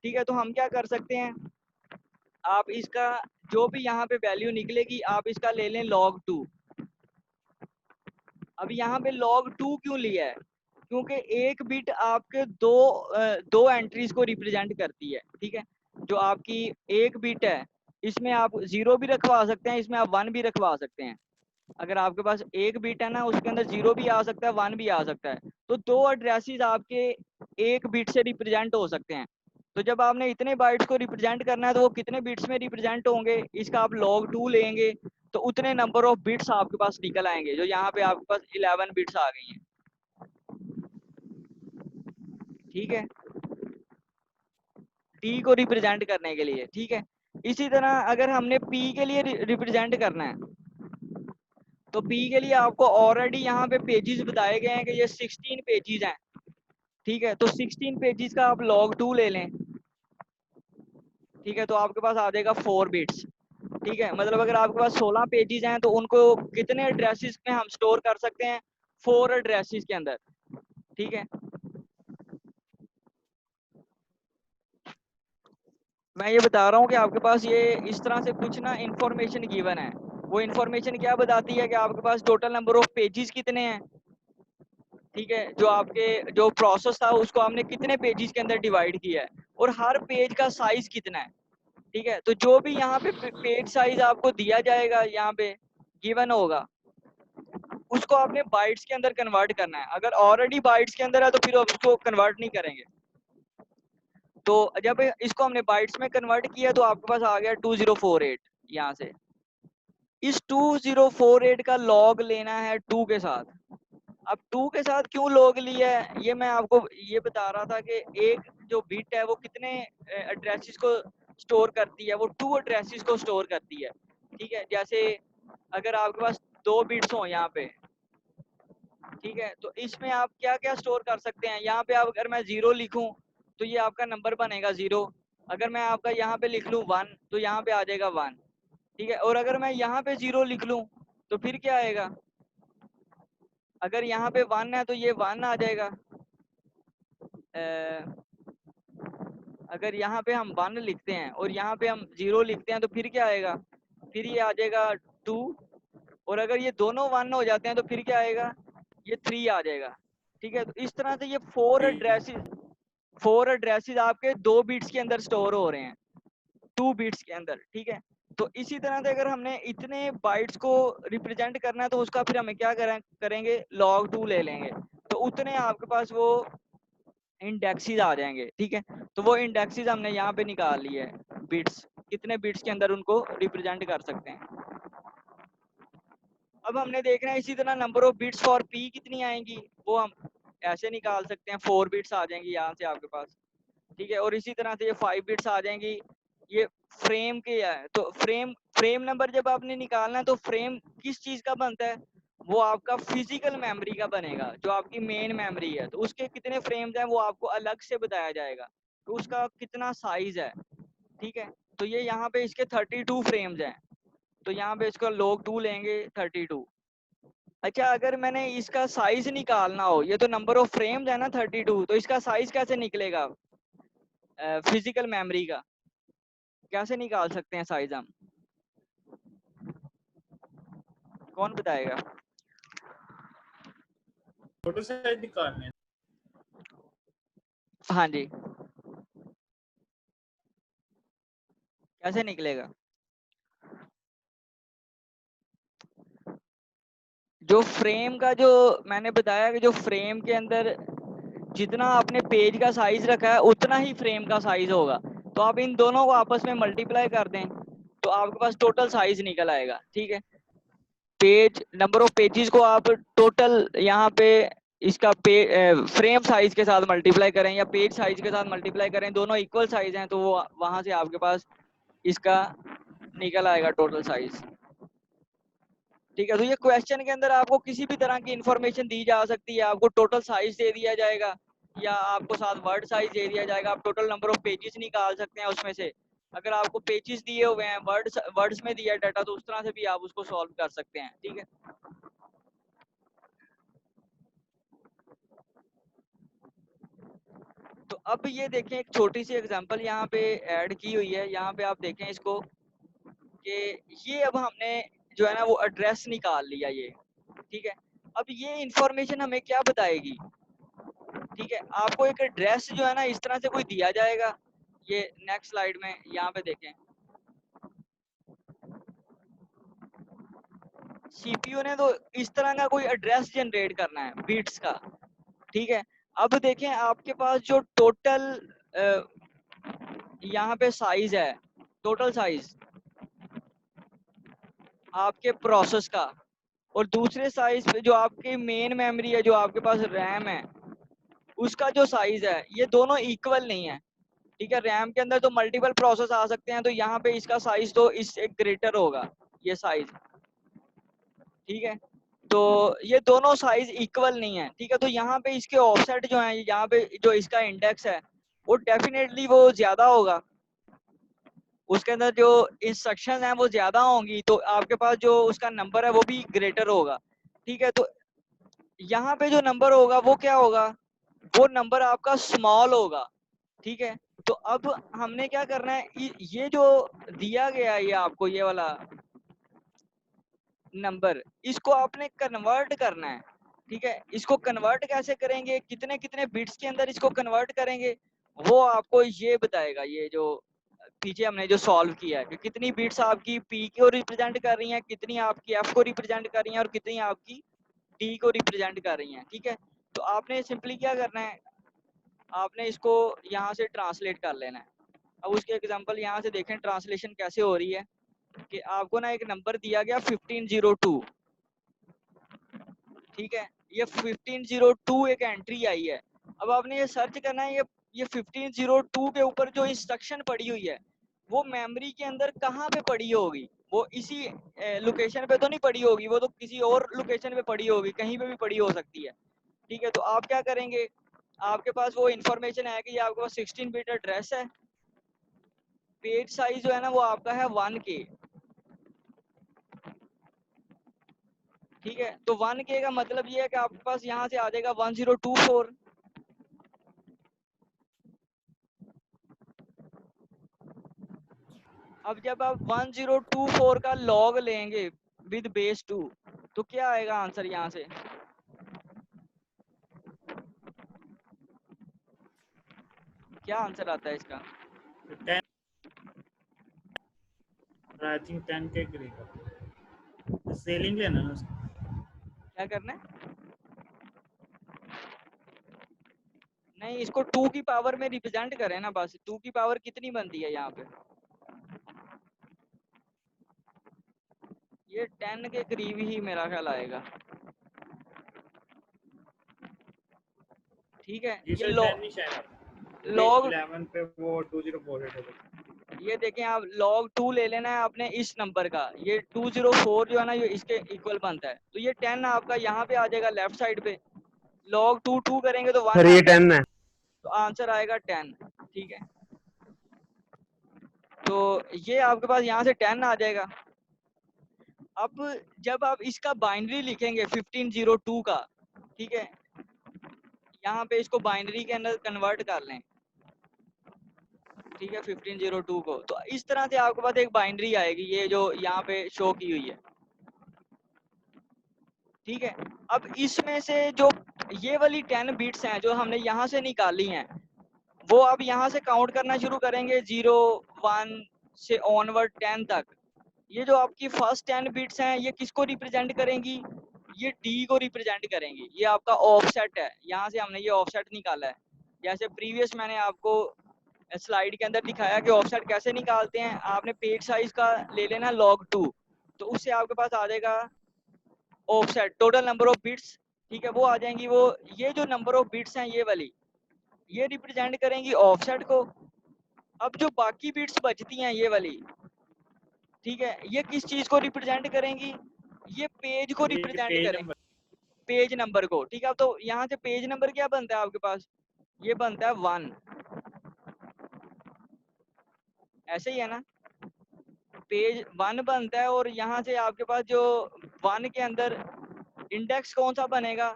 ठीक है। तो हम क्या कर सकते हैं, आप इसका जो भी यहाँ पे वैल्यू निकलेगी आप इसका ले लें log 2। अब यहाँ पे log 2 क्यों लिया है, क्योंकि एक बिट आपके दो एंट्रीज को रिप्रेजेंट करती है, ठीक है। जो आपकी एक बिट है इसमें आप 0 भी रखवा सकते हैं, इसमें आप 1 भी रखवा सकते हैं। अगर आपके पास एक बिट है ना उसके अंदर 0 भी आ सकता है 1 भी आ सकता है, तो दो एड्रेसेस आपके एक बिट से रिप्रेजेंट हो सकते हैं। तो जब आपने इतने बाइट्स को रिप्रेजेंट करना है तो वो कितने बिट्स में रिप्रेजेंट होंगे, इसका आप log 2 लेंगे तो उतने नंबर ऑफ बिट्स आपके पास निकल आएंगे। जो यहाँ पे आपके पास 11 बिट्स आ गई हैं, ठीक है, टी को रिप्रेजेंट करने के लिए, ठीक है। इसी तरह अगर हमने पी के लिए रिप्रेजेंट करना है तो पी के लिए आपको ऑलरेडी यहाँ पे पेजेस बताए गए हैं कि ये 16 पेजेस हैं, ठीक है। तो 16 पेजेस का आप log 2 ले लें, ठीक है, तो आपके पास आ जाएगा 4 बिट्स, ठीक है। मतलब अगर आपके पास 16 पेजेस हैं तो उनको कितने एड्रेसेस में हम स्टोर कर सकते हैं, 4 एड्रेसेस के अंदर, ठीक है। मैं ये बता रहा हूँ कि आपके पास ये इस तरह से कुछ ना इंफॉर्मेशन गिवन है। वो इंफॉर्मेशन क्या बताती है कि आपके पास टोटल नंबर ऑफ पेजेस कितने हैं, ठीक है। जो आपके जो प्रोसेस था उसको हमने कितने पेजेस के अंदर डिवाइड किया है और हर पेज का साइज कितना है, ठीक है। तो जो भी यहाँ पे पेज साइज आपको दिया जाएगा, यहाँ पे गिवन होगा, उसको आपने बाइट्स के अंदर कन्वर्ट करना है। अगर ऑलरेडी बाइट्स के अंदर है तो फिर उसको कन्वर्ट नहीं करेंगे। तो जब इसको हमने बाइट्स में कन्वर्ट किया तो आपके पास आ गया 2048। यहाँ से इस 2048 का लॉग लेना है 2 के साथ। अब 2 के साथ क्यों लॉग लिया है ये मैं आपको ये बता रहा था कि एक जो बिट है वो कितने एड्रेसेस को स्टोर करती है, वो 2 एड्रेसेस को स्टोर करती है, ठीक है। जैसे अगर आपके पास 2 बिट्स हो यहाँ पे, ठीक है, तो इसमें आप क्या क्या स्टोर कर सकते हैं। यहाँ पे आप अगर मैं 0 लिखूं तो ये आपका नंबर बनेगा 0। अगर मैं आपका यहाँ पे लिख लूँ 1 तो यहाँ पे आ जाएगा 1, ठीक है। और अगर मैं यहाँ पे 0 लिख लूँ तो फिर क्या आएगा, अगर यहाँ पे 1 है तो ये 1 आ जाएगा। अगर यहाँ पे हम 1 लिखते हैं और यहाँ पे हम 0 लिखते हैं तो फिर क्या आएगा, फिर ये आ जाएगा 2। और अगर ये दोनों 1 हो जाते हैं तो फिर क्या आएगा, ये 3 आ जाएगा, ठीक है। तो इस तरह से ये 4 एड्रेसेस आपके 2 बिट्स के अंदर स्टोर हो रहे हैं, 2 बिट्स के अंदर, ठीक है। तो इसी तरह से अगर हमने इतने बाइट्स को रिप्रेजेंट करना है तो उसका फिर हमें क्या करेंगे, log 2 ले लेंगे, तो उतने आपके पास वो इंडेक्सेस आ जाएंगे, ठीक है। तो वो इंडेक्सेस हमने यहाँ पे निकाल लिए है, बिट्स कितने बिट्स के अंदर उनको रिप्रेजेंट कर सकते हैं। अब हमने देखना है इसी तरह number of bits for P कितनी आएंगी, वो हम ऐसे निकाल सकते हैं। 4 बिट्स आ जाएंगी यहाँ से आपके पास, ठीक है। और इसी तरह से ये 5 बिट्स आ जाएंगी। ये फ्रेम के है, तो फ्रेम नंबर जब आपने निकालना है तो फ्रेम किस चीज का बनता है, वो आपका फिजिकल मेमोरी का बनेगा, जो आपकी मेन मेमोरी है। तो उसके कितने फ्रेम्स हैं वो आपको अलग से बताया जाएगा, तो उसका कितना साइज है, ठीक है। तो ये यहाँ पे इसके 32 फ्रेम्स हैं, तो यहाँ पे इसका log 2 लेंगे 32। अच्छा, अगर मैंने इसका साइज निकालना हो, ये तो नंबर ऑफ फ्रेम्स है ना 32, तो इसका साइज कैसे निकलेगा फिजिकल मेमोरी का, कैसे निकाल सकते हैं साइज हम, कौन बताएगा। फोटो साइज निकालने, हाँ जी, कैसे निकलेगा, जो फ्रेम का जो मैंने बताया कि जो फ्रेम के अंदर जितना आपने पेज का साइज रखा है उतना ही फ्रेम का साइज होगा। तो आप इन दोनों को आपस में मल्टीप्लाई कर दें तो आपके पास टोटल साइज निकल आएगा, ठीक है। पेज नंबर ऑफ पेजेस को आप टोटल यहाँ पे इसका फ्रेम साइज के साथ मल्टीप्लाई करें या पेज साइज के साथ मल्टीप्लाई करें, दोनों इक्वल साइज हैं तो वो वहां से आपके पास इसका निकल आएगा टोटल साइज, ठीक है। तो ये क्वेश्चन के अंदर आपको किसी भी तरह की इंफॉर्मेशन दी जा सकती है। आपको टोटल साइज दे दिया जाएगा या आपको साथ वर्ड साइज दे दिया जाएगा। आप टोटल नंबर ऑफ पेजेस निकाल सकते हैं उसमें से। अगर आपको पेजेस दिए हुए हैं, वर्ड्स में दिया डाटा, तो उस तरह से भी आप उसको सॉल्व कर सकते हैं। ठीक है, तो अब ये देखें एक छोटी सी एग्जांपल यहाँ पे ऐड की हुई है। यहाँ पे आप देखें इसको कि ये अब हमने जो है ना वो एड्रेस निकाल लिया ये। ठीक है, अब ये इंफॉर्मेशन हमें क्या बताएगी? ठीक है, आपको एक एड्रेस जो है ना इस तरह से कोई दिया जाएगा। ये नेक्स्ट स्लाइड में यहाँ पे देखें, सीपीयू ने तो इस तरह का कोई एड्रेस जनरेट करना है बिट्स का। ठीक है, अब देखें आपके पास जो टोटल यहाँ पे साइज है, टोटल साइज आपके प्रोसेस का, और दूसरे साइज पे जो आपकी मेन मेमोरी है, जो आपके पास रैम है, उसका जो साइज है, ये दोनों इक्वल नहीं है। ठीक है, रैम के अंदर तो मल्टीपल प्रोसेस आ सकते हैं, तो यहाँ पे इसका साइज तो इससे ग्रेटर होगा ये साइज। ठीक है, तो ये दोनों साइज इक्वल नहीं है। ठीक है, तो यहाँ पे इसके ऑफसेट जो है, यहाँ पे जो इसका इंडेक्स है वो डेफिनेटली वो ज्यादा होगा, उसके अंदर जो इंस्ट्रक्शन है वो ज्यादा होंगी, तो आपके पास जो उसका नंबर है वो भी ग्रेटर होगा। ठीक है, तो यहाँ पे जो नंबर होगा वो क्या होगा? वो नंबर आपका स्मॉल होगा। ठीक है, तो अब हमने क्या करना है, ये जो दिया गया है ये आपको ये वाला नंबर, इसको आपने कन्वर्ट करना है। ठीक है, इसको कन्वर्ट कैसे करेंगे, कितने कितने बिट्स के अंदर इसको कन्वर्ट करेंगे, वो आपको ये बताएगा। ये जो पीछे हमने जो सॉल्व किया है कि कितनी बिट्स आपकी पी को रिप्रेजेंट कर रही हैं, कितनी आपकी एफ को रिप्रेजेंट कर रही हैं, और कितनी आपकी डी को रिप्रेजेंट कर रही हैं। ठीक है, तो आपने सिंपली क्या करना है, आपने इसको यहाँ से ट्रांसलेट कर लेना है। अब उसके एग्जांपल यहाँ से देखें ट्रांसलेशन कैसे हो रही है, कि आपको ना एक नंबर दिया गया 1502। ठीक है, ये 1502 एक एंट्री आई है। अब आपने ये सर्च करना है, ये 1502 के ऊपर जो इंस्ट्रक्शन पड़ी हुई है वो मेमोरी के अंदर कहाँ पे पड़ी होगी? वो इसी लोकेशन पे तो नहीं पड़ी होगी, वो तो किसी और लोकेशन पे पड़ी होगी, कहीं पे भी पड़ी हो सकती है। ठीक है, तो आप क्या करेंगे, आपके पास वो इंफॉर्मेशन है कि ये आपके पास 16 बिट एड्रेस है, पेज साइज जो है ना वो आपका है 1K। ठीक है, तो 1K का मतलब ये है कि आपके पास यहाँ से आ जाएगा 1024। अब जब आप 1024 का लॉग लेंगे विद बेस 2, तो क्या आएगा आंसर यहाँ से? क्या आंसर आता है इसका? 10 आई थिंक 10 के करीब सेलिंग लेना ना उसका। क्या करना है? नहीं, इसको 2 की पावर में रिप्रेजेंट करें ना, बस 2 की पावर कितनी बनती है यहाँ पे? ये 10 के करीब ही मेरा ख्याल आएगा। ठीक है, जी ये सर 10 नहीं शायद लॉग 11 पे वो 2048 होगा। ये देखें आप, log 2 ले लेना है आपने इस नंबर का, ये 204 जो है ना ये इसके इक्वल बनता है, तो ये 10 आपका यहाँ पे आ जाएगा लेफ्ट साइड पे। log 2 2 करेंगे तो 1 सर ये आता है, 10 है। तो आंसर आएगा 10। ठीक है, तो ये आपके पास यहाँ से 10 आ जाएगा। अब जब आप इसका बाइनरी लिखेंगे 1502 का, ठीक है, यहाँ पे इसको बाइनरी के अंदर कन्वर्ट कर लें। ठीक है, 1502 को, तो इस तरह से आपके पास एक बाइनरी आएगी, ये जो यहाँ पे शो की हुई है। ठीक है, अब इसमें से जो ये वाली 10 बिट्स हैं जो हमने यहाँ से निकाली हैं, वो अब यहाँ से काउंट करना शुरू करेंगे 0 1 से ऑनवर्ड 10 तक। ये जो आपकी फर्स्ट 10 बिट्स हैं ये किसको रिप्रेजेंट करेंगी? ये डी को रिप्रेजेंट करेंगी। ये आपका ऑफसेट है, यहाँ से हमने ये ऑफसेट निकाला है। जैसे प्रीवियस मैंने आपको स्लाइड के अंदर दिखाया कि ऑफसेट कैसे निकालते हैं, आपने पेज साइज का ले लेना log 2, तो उससे आपके पास आ जाएगा offset total number of bits. ठीक है, वो आ जाएंगी, वो ये जो नंबर ऑफ बिट्स हैं ये वाली, ये रिप्रेजेंट करेंगी ऑफसेट को। अब जो बाकी बिट्स बचती हैं ये वाली, ठीक है, ये किस चीज को रिप्रेजेंट करेंगी? ये पेज को रिप्रेजेंट करेंगे, पेज नंबर को। ठीक है, तो यहाँ से पेज नंबर क्या बनता है आपके पास? ये बनता है 1। ऐसे ही है ना, पेज 1 बनता है और यहाँ से आपके पास जो 1 के अंदर इंडेक्स कौन सा बनेगा,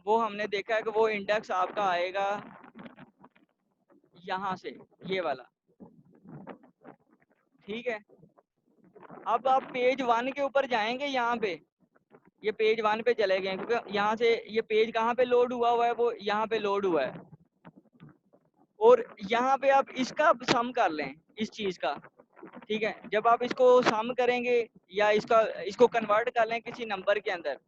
वो हमने देखा है कि वो इंडेक्स आपका आएगा यहाँ से, ये वाला, ठीक है। अब आप पेज 1 के ऊपर जाएंगे, यहाँ पे ये पेज 1 पे चले गए क्योंकि यहाँ से ये पेज कहाँ पे लोड हुआ है, वो यहाँ पे लोड हुआ है। और यहाँ पे आप इसका सम कर लें इस चीज का, ठीक है। जब आप इसको सम करेंगे या इसको कन्वर्ट कर लें किसी नंबर के अंदर,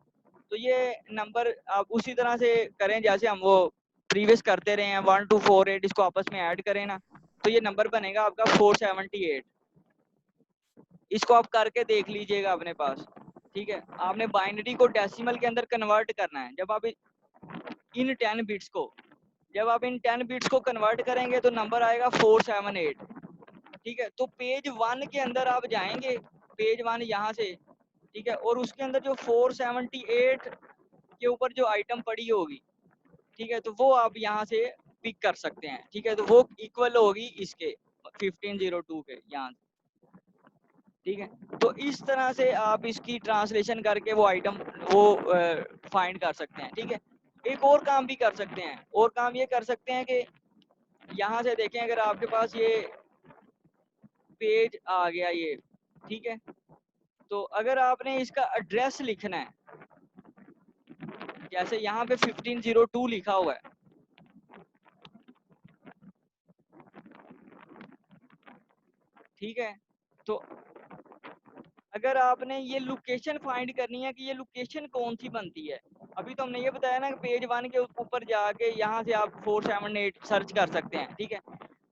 तो ये नंबर आप उसी तरह से करें जैसे हम वो प्रीवियस करते रहे हैं, 1 2 4 8, इसको आपस में ऐड करें ना, तो ये नंबर बनेगा आपका 478। इसको आप करके देख लीजिएगा अपने पास, ठीक है। आपने बाइनरी को डेसिमल के अंदर कन्वर्ट करना है। जब आप इन 10 बिट्स को कन्वर्ट करेंगे तो नंबर आएगा 478, ठीक है। तो पेज 1 के अंदर आप जाएंगे, पेज 1 यहाँ से, ठीक है, और उसके अंदर जो 478 के ऊपर जो आइटम पड़ी होगी, ठीक है, तो वो आप यहाँ से पिक कर सकते हैं, ठीक है। तो वो इक्वल होगी इसके 1502 के यहाँ से, ठीक है। तो इस तरह से आप इसकी ट्रांसलेशन करके वो आइटम वो फाइंड कर सकते हैं, ठीक है। एक और काम भी कर सकते हैं, और काम ये कर सकते हैं कि यहाँ से देखें, अगर आपके पास ये पेज आ गया ये, ठीक है, तो अगर आपने इसका एड्रेस लिखना है, जैसे यहाँ पे 1502 लिखा हुआ है, ठीक है। तो अगर आपने ये लोकेशन फाइंड करनी है कि ये लोकेशन कौन सी बनती है, अभी तो हमने ये बताया ना कि पेज 1 के ऊपर जाके यहाँ से आप 478 सर्च कर सकते हैं, ठीक है।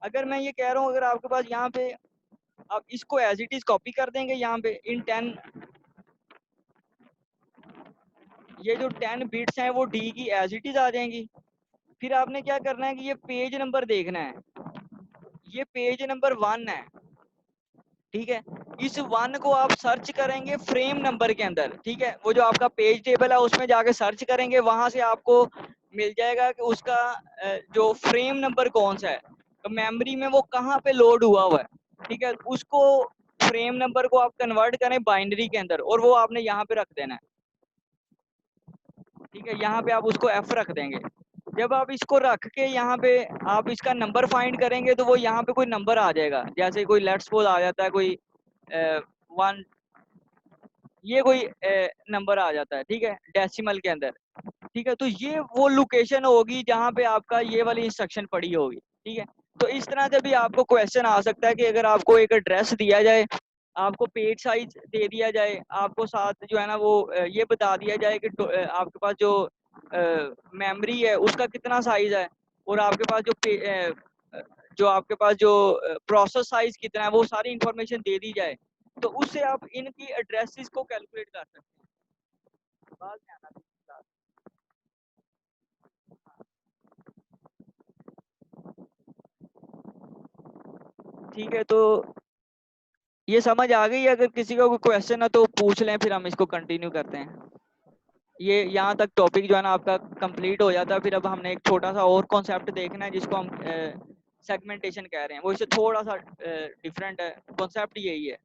अगर मैं ये कह रहा हूँ, अगर आपके पास यहाँ पे आप इसको एज इट इज कॉपी कर देंगे, यहाँ पे इन 10, ये जो 10 बिट्स हैं वो डी की एज इट इज आ जाएंगी। फिर आपने क्या करना है कि ये पेज नंबर देखना है, ये पेज नंबर 1 है, ठीक है। इस 1 को आप सर्च करेंगे फ्रेम नंबर के अंदर, ठीक है। वो जो आपका पेज टेबल है उसमें जाके सर्च करेंगे, वहां से आपको मिल जाएगा कि उसका जो फ्रेम नंबर कौन सा है, तो मेमोरी में वो कहाँ पे लोड हुआ है, ठीक है। उसको फ्रेम नंबर को आप कन्वर्ट करें बाइनरी के अंदर, और वो आपने यहाँ पे रख देना है, ठीक है। यहाँ पे आप उसको F रख देंगे। जब आप इसको रख के यहाँ पे आप इसका नंबर फाइंड करेंगे, तो वो यहाँ पे कोई नंबर आ जाएगा, जैसे कोई लेट्स सपोज आ जाता है कोई 1, ये कोई नंबर आ जाता है, ठीक है, डेसिमल के अंदर, ठीक है। तो ये वो लोकेशन होगी जहाँ पे आपका ये वाली इंस्ट्रक्शन पड़ी होगी, ठीक है। तो इस तरह से भी आपको क्वेश्चन आ सकता है कि अगर आपको एक एड्रेस दिया जाए, आपको पेज साइज दे दिया जाए, आपको साथ जो है ना वो ये बता दिया जाए कि आपके पास जो मेमोरी है उसका कितना साइज है, और आपके पास जो आपके पास जो प्रोसेस साइज कितना है, वो सारी इंफॉर्मेशन दे दी जाए, तो उससे आप इनकी एड्रेसेस को कैलकुलेट कर सकते हैं। बात में आना भी साथ। ठीक है, तो ये समझ आ गई। अगर किसी का कोई क्वेश्चन है तो पूछ लें, फिर हम इसको कंटिन्यू करते हैं। ये यहाँ तक टॉपिक जो है ना आपका कंप्लीट हो जाता है। फिर अब हमने एक छोटा सा और कॉन्सेप्ट देखना है जिसको हम सेगमेंटेशन कह रहे हैं। वो इससे थोड़ा सा डिफरेंट है, कॉन्सेप्ट यही है।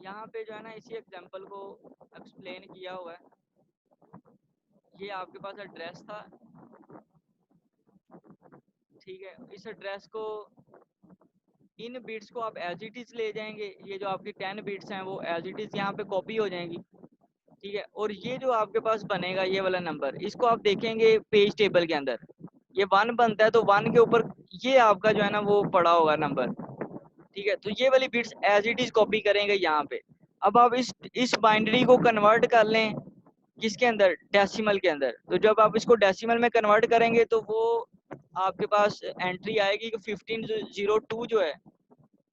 यहाँ पे जो है ना इसी एग्जांपल को एक्सप्लेन किया हुआ है। ये आपके पास एड्रेस था, ठीक है। इस एड्रेस को, इन बिट्स को आप एज इट इज ले जाएंगे। ये जो आपकी 10 बिट्स हैं वो एज इट इज यहाँ पे कॉपी हो जाएंगी, ठीक है। और ये जो आपके पास बनेगा ये वाला नंबर, इसको आप देखेंगे पेज टेबल के अंदर ये 1 बनता है, तो 1 के ऊपर ये आपका जो है ना वो पड़ा होगा नंबर, ठीक है। तो ये वाली bits as it is copy करेंगे यहाँ पे। अब आप इस बाइनरी को कन्वर्ट कर लें किसके अंदर, डेसिमल के अंदर। तो जब आप इसको डेसिमल में कन्वर्ट करेंगे तो वो आपके पास एंट्री आएगी कि 1502 जो है,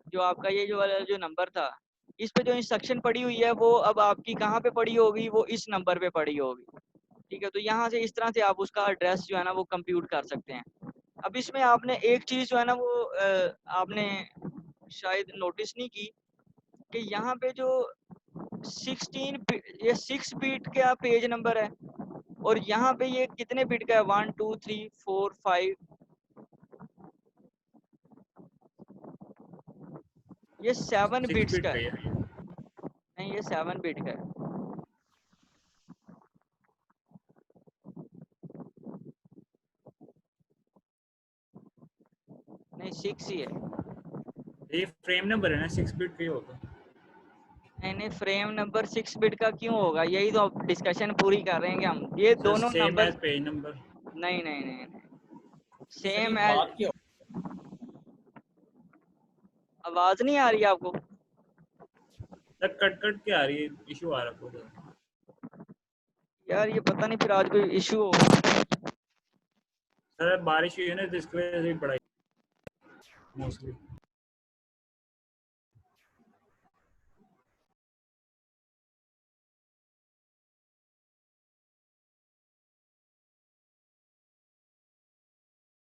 जो आपका ये जो वाला जो नंबर था, इस पे जो इंस्ट्रक्शन पड़ी हुई है वो अब आपकी कहाँ पे पड़ी होगी, वो इस नंबर पे पड़ी होगी, ठीक है, तो यहाँ से इस तरह से आप उसका एड्रेस जो है ना वो कंप्यूट कर सकते हैं। अब इसमें आपने एक चीज़ जो है ना वो आपने शायद नोटिस नहीं की कि यहाँ पे जो 6 बिट का पेज नंबर है और यहाँ पे ये कितने बिट का है, 1 2 3 4 5, ये 7 6 बिट्स बिट का का है। है। नहीं, ये 7 बिट का है। नहीं, 6 ही है। ये फ्रेम नंबर है ना, 6 बिट का ही होगा। नहीं, फ्रेम नंबर 6 बिट का क्यों होगा, यही तो डिस्कशन पूरी कर रहे हैं कि हम ये दोनों same number. As page number. नहीं नहीं नहीं नहीं, सर ये सेम बात एज। क्या आवाज नहीं आ रही आपको? सर कट कट के आ रही है, इशू आ रहा है बहुत ज़्यादा। यार ये पता नहीं फिर आज कोई इशू होगा। सर बारिश हुई है ना, तो इसकी वजह से बड़ा मोस्टली